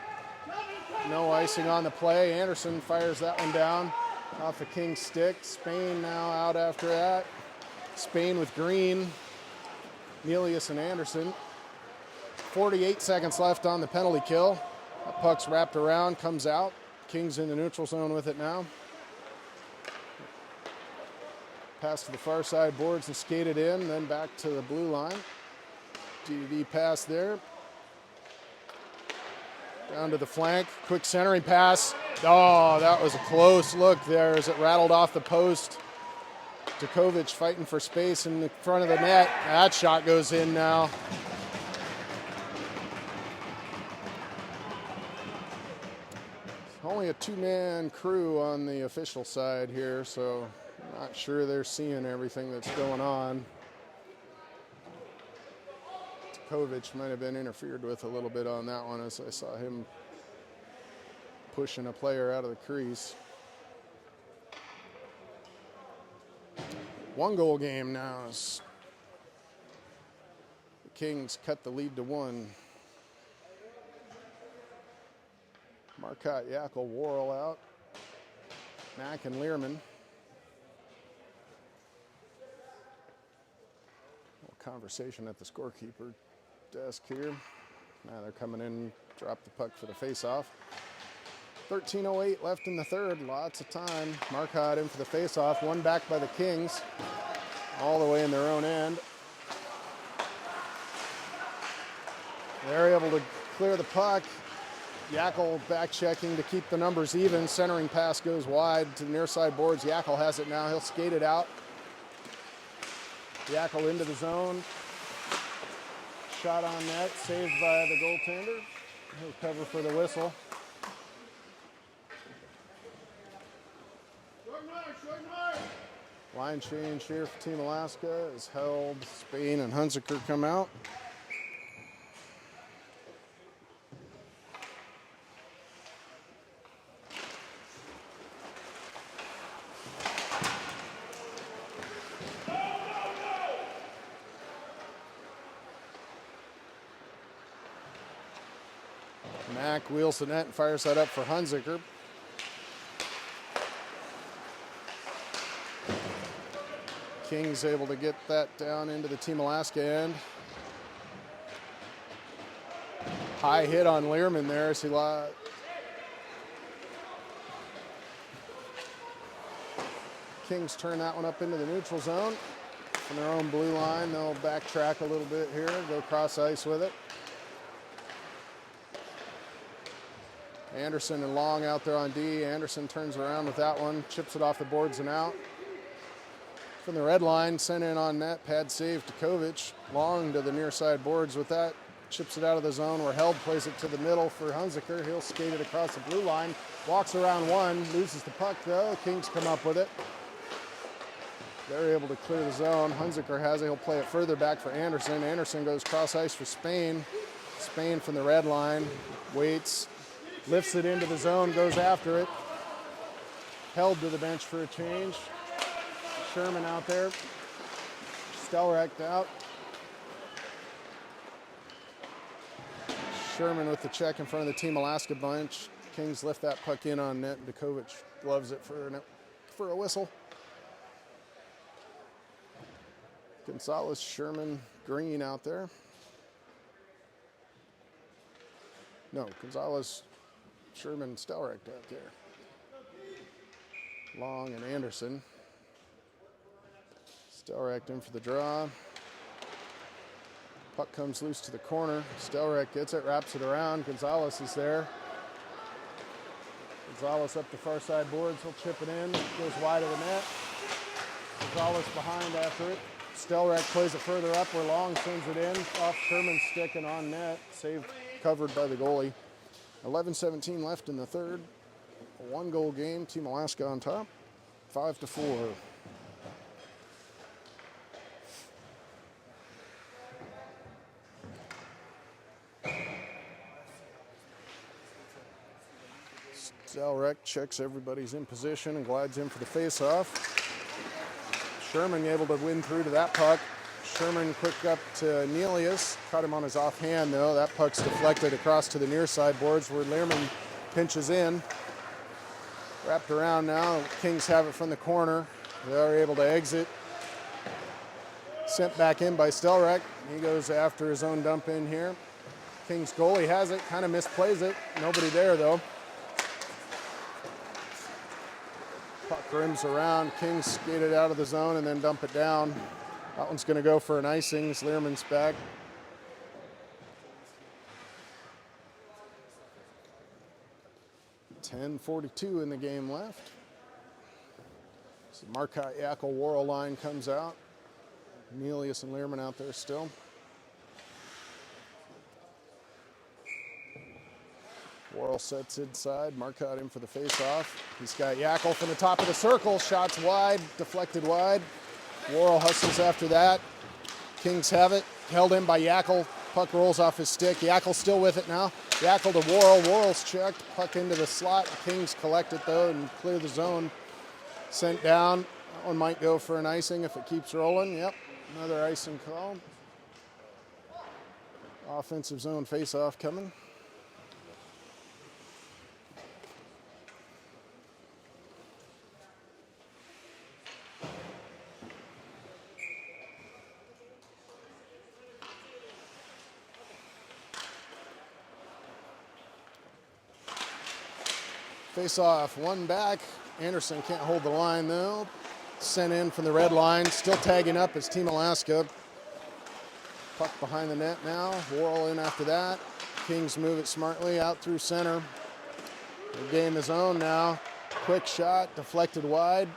No icing on the play. Anderson fires that one down off the King's stick. Spain now out after that. Spain with Green, Nelius and Anderson. 48 seconds left on the penalty kill. That puck's wrapped around, comes out. Kings in the neutral zone with it now. Pass to the far side boards and skated in, then back to the blue line. D pass there. Down to the flank, quick centering pass. Oh, that was a close look there as it rattled off the post. Djokovic fighting for space in the front of the net. That shot goes in now. Only a two-man crew on the official side here, so I'm not sure they're seeing everything that's going on. Djokovic might have been interfered with a little bit on that one, as I saw him pushing a player out of the crease. 1-goal game now as the Kings cut the lead to 1. Marcotte, Yackel, Worrell out. Mack and Lehrman. Conversation at the scorekeeper desk here. Now they're coming in, drop the puck for the face-off. 13:08 left in the third, lots of time. Marcotte in for the face-off, one back by the Kings, all the way in their own end. They're able to clear the puck. Yackel back checking to keep the numbers even. Centering pass goes wide to the near side boards. Yackel has it now, he'll skate it out. Yackel into the zone. Shot on net, saved by the goaltender. He'll cover for the whistle. Line change here for Team Alaska is held. Spain and Hunziker come out. Mack wheels the net and fires that up for Hunziker. Kings able to get that down into the Team Alaska end. High hit on Learman there as he Kings turn that one up into the neutral zone. From their own blue line, they'll backtrack a little bit here, go cross ice with it. Anderson and Long out there on D. Anderson turns around with that one, chips it off the boards and out. From the red line, sent in on net, pad save to Kovic. Long to the near side boards with that, chips it out of the zone where Held plays it to the middle for Hunziker. He'll skate it across the blue line, walks around one, loses the puck though. The Kings come up with it. They're able to clear the zone. Hunziker has it. He'll play it further back for Anderson. Anderson goes cross ice for Spain. Spain from the red line, waits, lifts it into the zone, goes after it. Held to the bench for a change. Sherman out there. Stelrecht out. Sherman with the check in front of the Team Alaska bunch. Kings lift that puck in on net. Dukovic gloves it for a whistle. Gonzalez, Sherman, Green out there. No, Gonzalez, Sherman, Stelrecht out there. Long and Anderson. Stelrecht in for the draw. Puck comes loose to the corner. Stelrecht gets it, wraps it around. Gonzalez is there. Gonzalez up the far side boards. He'll chip it in. Goes wide of the net. Gonzalez behind after it. Stelrecht plays it further up where Long sends it in. Off Sherman's stick and on net. Saved, covered by the goalie. 11:17 left in the third. A one-goal game. Team Alaska on top. 5-4. Stelrecht checks everybody's in position and glides in for the face-off. Sherman able to win through to that puck. Sherman quick up to Nelius. Caught him on his offhand though. That puck's deflected across to the near side boards where Learman pinches in. Wrapped around now. Kings have it from the corner. They're able to exit. Sent back in by Stelrecht. He goes after his own dump in here. Kings goalie has it, kind of misplays it. Nobody there though. Puck rims around. Kings skate it out of the zone and then dump it down. That one's going to go for an icing as Learman's back. .10:42 in the game left. So Marcotte, Yackel, Worrell line comes out. Nelius and Learman out there still. Worrell sets inside. Marcotte in for the face-off. He's got Yackel from the top of the circle. Shots wide, deflected wide. Worrell hustles after that. Kings have it. Held in by Yackel. Puck rolls off his stick. Yackel still with it now. Yackel to Worrell. Worrell's checked. Puck into the slot. The Kings collect it though and clear the zone. Sent down. That one might go for an icing if it keeps rolling. Yep, another icing call. Offensive zone face-off coming. Face off, one back. Anderson can't hold the line though. Sent in from the red line, still tagging up as Team Alaska. Puck behind the net now. Worrell in after that. Kings move it smartly out through center. The game is on now. Quick shot, deflected wide.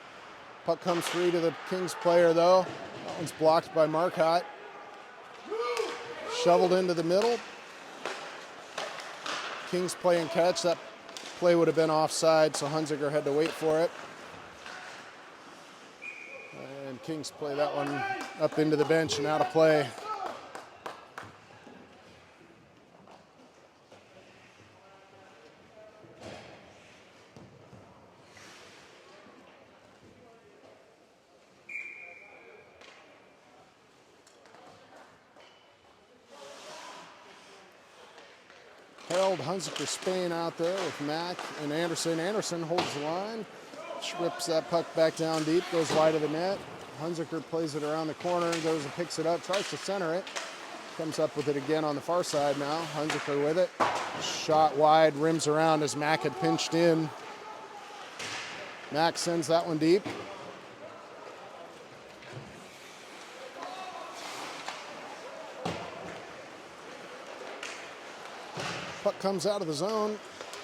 Puck comes free to the Kings player though. That one's blocked by Marcotte. Shoveled into the middle. Kings play and catch. That play would have been offside, so Hunziker had to wait for it. And Kings play that one up into the bench and out of play. held. Hunziker Spain out there with Mack and Anderson. Anderson holds the line, rips that puck back down deep, goes wide of the net. Hunziker plays it around the corner and goes and picks it up, tries to center it. Comes up with it again on the far side now. Hunziker with it. Shot wide, rims around as Mack had pinched in. Mack sends that one deep. Puck comes out of the zone.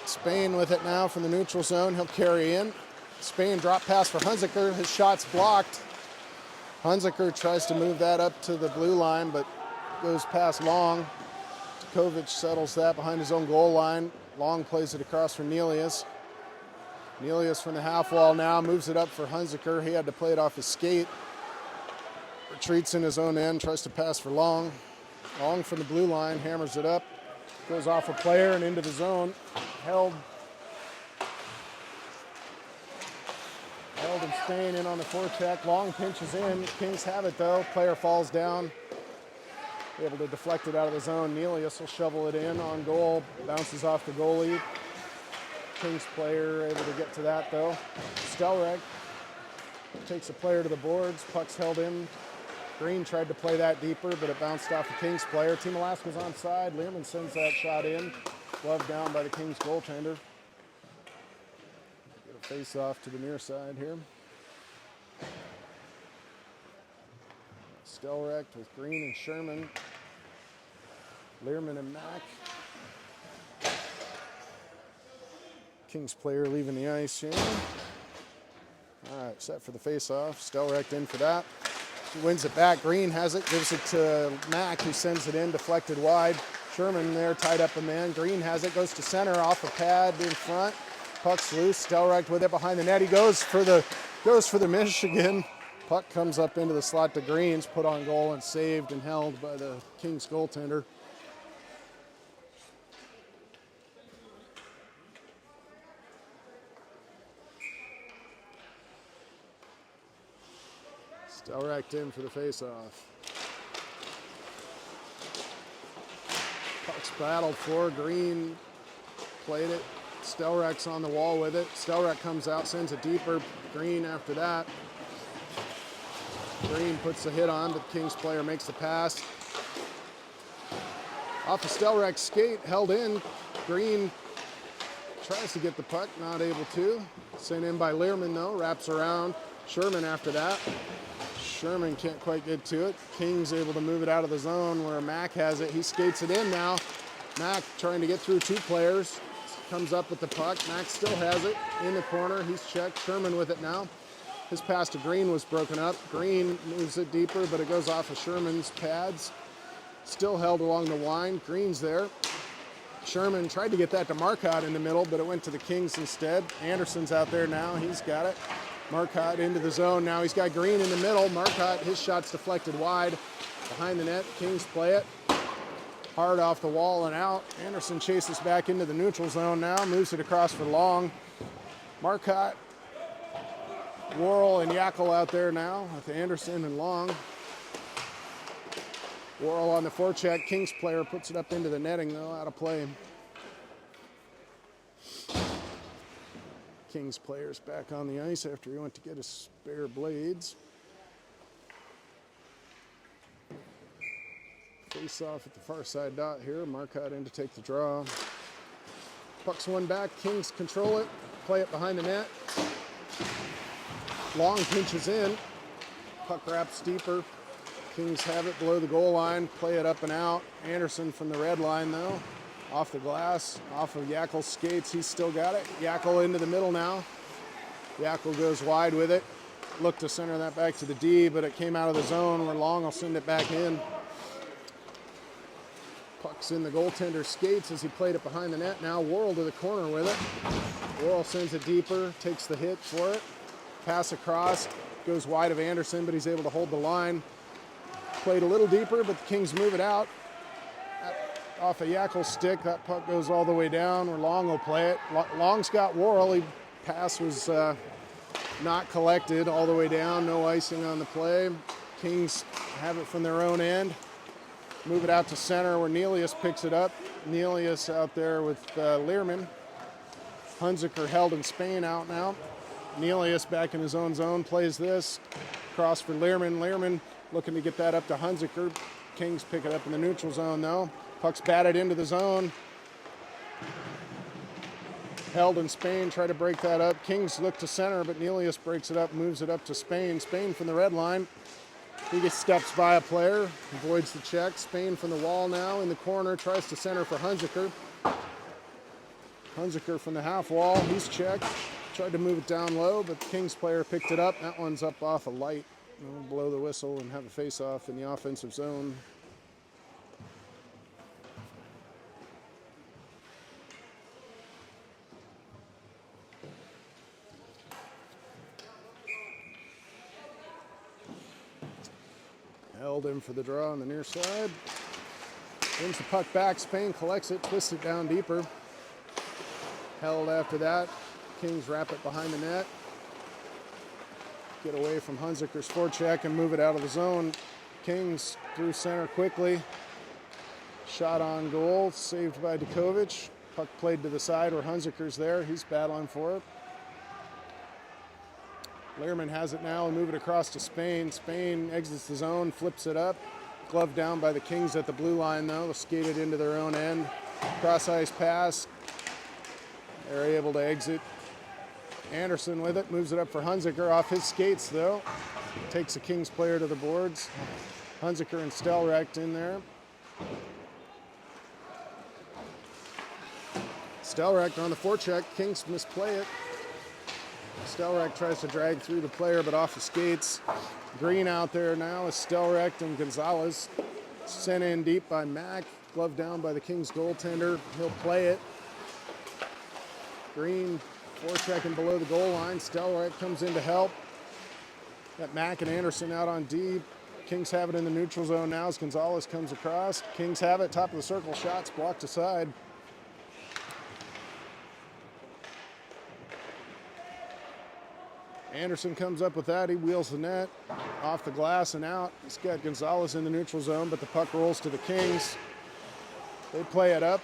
Spain with it now from the neutral zone. He'll carry in. Spain drop pass for Hunziker. His shot's blocked. Hunziker tries to move that up to the blue line, but goes past Long. Kovic settles that behind his own goal line. Long plays it across for Nelius. Nelius from the half wall now moves it up for Hunziker. He had to play it off his skate. Retreats in his own end, tries to pass for Long. Long from the blue line, hammers it up. Goes off a player and into the zone. Held in Spain in on the forecheck. Long pinches in. Kings have it though. Player falls down. Able to deflect it out of the zone. Nelius will shovel it in on goal. Bounces off the goalie. Kings player able to get to that though. Stelrek takes a player to the boards. Puck's held in. Green tried to play that deeper, but it bounced off the Kings player. Team Alaska's onside. Learman sends that shot in. Glove down by the Kings goaltender. Get a face off to the near side here. Stelrek with Green and Sherman. Learman and Mack. Kings player leaving the ice here. All right, set for the face-off. Stelrek in for that. He wins it back. Green has it, gives it to Mack, who sends it in, deflected wide. Sherman there, tied up a man. Green has it, goes to center, off a pad in front. Puck's loose. Stelrek with it behind the net. He goes for the Michigan. Puck comes up into the slot to Green's, put on goal and saved and held by the Kings goaltender. Stelrek in for the face-off. Puck's battled for. Green played it. Stelrek's on the wall with it. Stelrek comes out, sends it deeper. Green after that. Green puts the hit on, but the Kings player makes the pass. Off of Stelrek's skate, held in. Green tries to get the puck, not able to. Sent in by Learman though, wraps around. Sherman after that. Sherman can't quite get to it. Kings able to move it out of the zone where Mack has it. He skates it in now. Mack trying to get through two players. Comes up with the puck. Mack still has it in the corner. He's checked. Sherman with it now. His pass to Green was broken up. Green moves it deeper, but it goes off of Sherman's pads. Still held along the line. Green's there. Sherman tried to get that to Marcotte in the middle, but it went to the Kings instead. Anderson's out there now. He's got it. Marcotte into the zone. Now he's got Green in the middle. Marcotte, his shot's deflected wide. Behind the net, Kings play it. Hard off the wall and out. Anderson chases back into the neutral zone now. Moves it across for Long. Marcotte, Worrell, and Yackel out there now with Anderson and Long. Worrell on the forecheck. Kings player puts it up into the netting though, out of play. Kings player's back on the ice after he went to get his spare blades. Face off at the far side dot here. Marcotte in to take the draw. Puck's one back. Kings control it. Play it behind the net. Long pinches in. Puck wraps deeper. Kings have it below the goal line. Play it up and out. Anderson from the red line though. Off the glass, off of Yackel's skates. He's still got it. Yackel into the middle now. Yackel goes wide with it. Looked to center that back to the D, but it came out of the zone where Long will send it back in. Puck's in the goaltender's skates as he played it behind the net. Now Worrell to the corner with it. Worrell sends it deeper, takes the hit for it. Pass across, goes wide of Anderson, but he's able to hold the line. Played a little deeper, but the Kings move it out. Off a Yackel's stick, that puck goes all the way down where Long will play it. Long's got Worrell. He pass was not collected all the way down. No icing on the play. Kings have it from their own end. Move it out to center where Nelius picks it up. Nelius out there with Learman. Hunziker held in Spain out now. Nelius back in his own zone, plays this. Cross for Learman. Learman looking to get that up to Hunziker. Kings pick it up in the neutral zone though. Puck's batted into the zone. Held in Spain, try to break that up. Kings look to center, but Nelius breaks it up, moves it up to Spain. Spain from the red line. He just steps by a player, avoids the check. Spain from the wall now in the corner, tries to center for Hunziker. Hunziker from the half wall, he's checked. Tried to move it down low, but the Kings player picked it up. That one's up off a light. We'll blow the whistle and have a face-off in the offensive zone. Held him for the draw on the near side. Brings the puck back. Spain collects it, twists it down deeper. Held after that. Kings wrap it behind the net. Get away from Hunziker's forecheck and move it out of the zone. Kings through center quickly. Shot on goal, saved by Djokovic. Puck played to the side where Hunziker's there. He's battling for it. Learman has it now and move it across to Spain. Spain exits the zone, flips it up. Glove down by the Kings at the blue line though. Skated into their own end. Cross ice pass. They're able to exit. Anderson with it, moves it up for Hunziker off his skates though. Takes a Kings player to the boards. Hunziker and Stelrecht in there. Stelrecht on the forecheck. Kings misplay it. Stelrecht tries to drag through the player, but off the skates. Green out there now is Stelrecht and Gonzalez. Sent in deep by Mack. Glove down by the Kings goaltender. He'll play it. Green forechecking below the goal line. Stelrecht comes in to help. Got Mack and Anderson out on deep. Kings have it in the neutral zone now as Gonzalez comes across. Kings have it, top of the circle, shots blocked aside. Anderson comes up with that. He wheels the net off the glass and out. He's got Gonzalez in the neutral zone, but the puck rolls to the Kings. They play it up.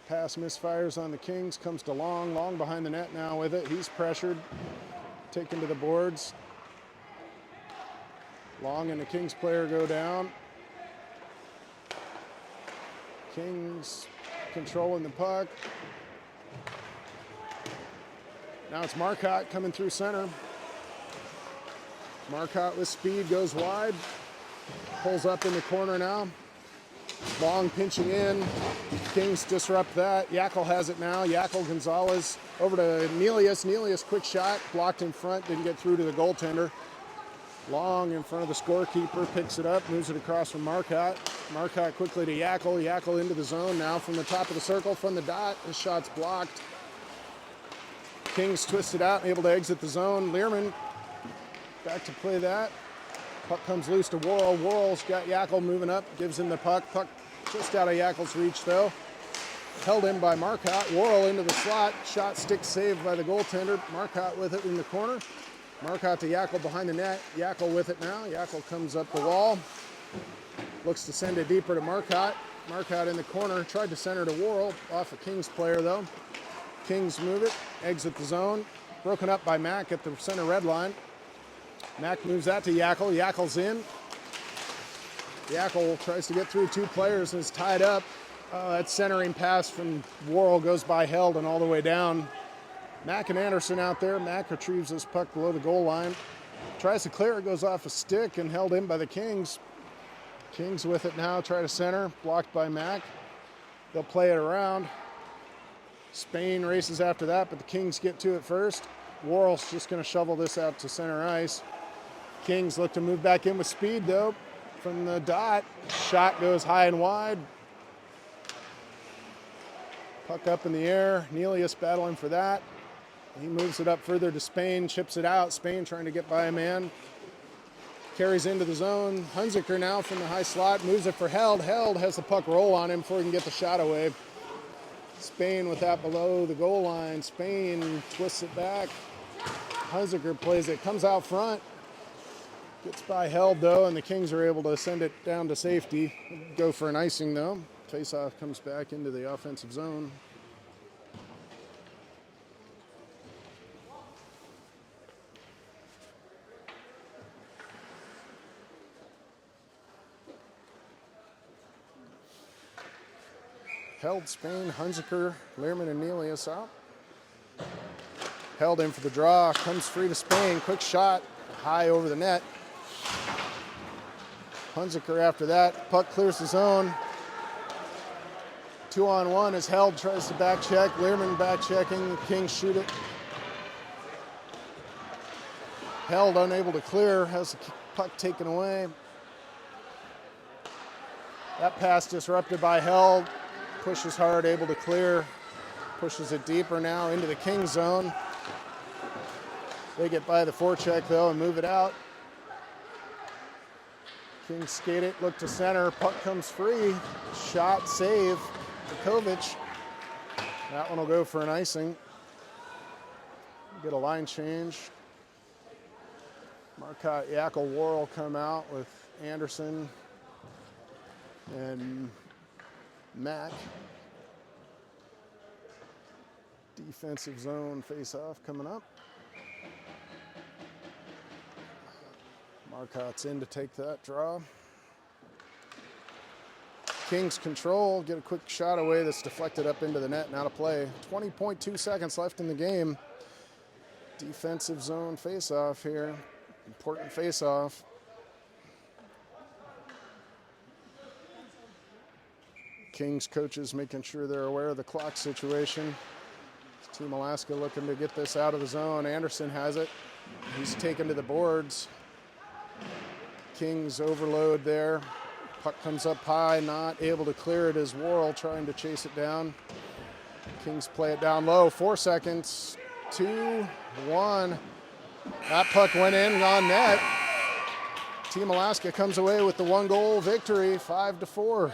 Pass misfires on the Kings. Comes to Long. Long behind the net now with it. He's pressured. Taken to the boards. Long and the Kings player go down. Kings controlling the puck. Now it's Marcotte coming through center. Marcotte with speed goes wide. Pulls up in the corner now. Long pinching in. Kings disrupt that. Yakel has it now. Yakel, Gonzalez over to Nelius. Nelius quick shot. Blocked in front. Didn't get through to the goaltender. Long in front of the scorekeeper. Picks it up. Moves it across from Marcotte. Marcotte quickly to Yakel. Yakel into the zone now from the top of the circle. From the dot. His shot's blocked. Kings twisted out, able to exit the zone. Learman back to play that. Puck comes loose to Worrell. Worrell's got Yakel moving up, gives him the puck. Puck just out of Yakel's reach though. Held in by Marcotte. Worrell into the slot. Shot stick saved by the goaltender. Marcotte with it in the corner. Marcotte to Yakel behind the net. Yakel with it now. Yakel comes up the wall. Looks to send it deeper to Marcotte. Marcotte in the corner. Tried to center to Worrell. Off a Kings player though. Kings move it, exit the zone. Broken up by Mack at the center red line. Mack moves that to Yakel. Yakel's in. Yakel tries to get through two players and is tied up. That centering pass from Worrell goes by Held and all the way down. Mack and Anderson out there. Mack retrieves this puck below the goal line. Tries to clear it, goes off a stick and held in by the Kings. Kings with it now, try to center. Blocked by Mack. They'll play it around. Spain races after that, but the Kings get to it first. Worrell's just going to shovel this out to center ice. Kings look to move back in with speed, though. From the dot, shot goes high and wide. Puck up in the air. Nelius battling for that. He moves it up further to Spain, chips it out. Spain trying to get by a man. Carries into the zone. Hunziker now from the high slot, moves it for Held. Held has the puck roll on him before he can get the shot away. Spain with that below the goal line. Spain twists it back. Hunziker plays it, comes out front. Gets by Held though, and the Kings are able to send it down to safety. Go for an icing though. Faceoff comes back into the offensive zone. Held, Spain, Hunziker, Lehrman, and Nelius out. Held in for the draw, comes free to Spain. Quick shot, high over the net. Hunziker after that, puck clears the zone. 2-on-1 as Held tries to back check. Lehrman back checking, the Kings shoot it. Held unable to clear, has the puck taken away. That pass disrupted by Held. Pushes hard, able to clear. Pushes it deeper now into the Kings zone. They get by the forecheck though and move it out. Kings skate it, look to center, puck comes free. Shot, save, Vukovic. That one will go for an icing. Get a line change. Marcotte, Yackel, Worrell come out with Anderson and Mack. Defensive zone face-off coming up. Marcotte's in to take that draw. Kings control, get a quick shot away that's deflected up into the net and out of play. 20.2 seconds left in the game. Defensive zone face-off here. Important face-off. Kings coaches making sure they're aware of the clock situation. Team Alaska looking to get this out of the zone. Anderson has it. He's taken to the boards. Kings overload there. Puck comes up high, not able to clear it as Worrell trying to chase it down. Kings play it down low. 4 seconds. 2, 1. That puck went in on net. Team Alaska comes away with the 1-goal victory, 5-4.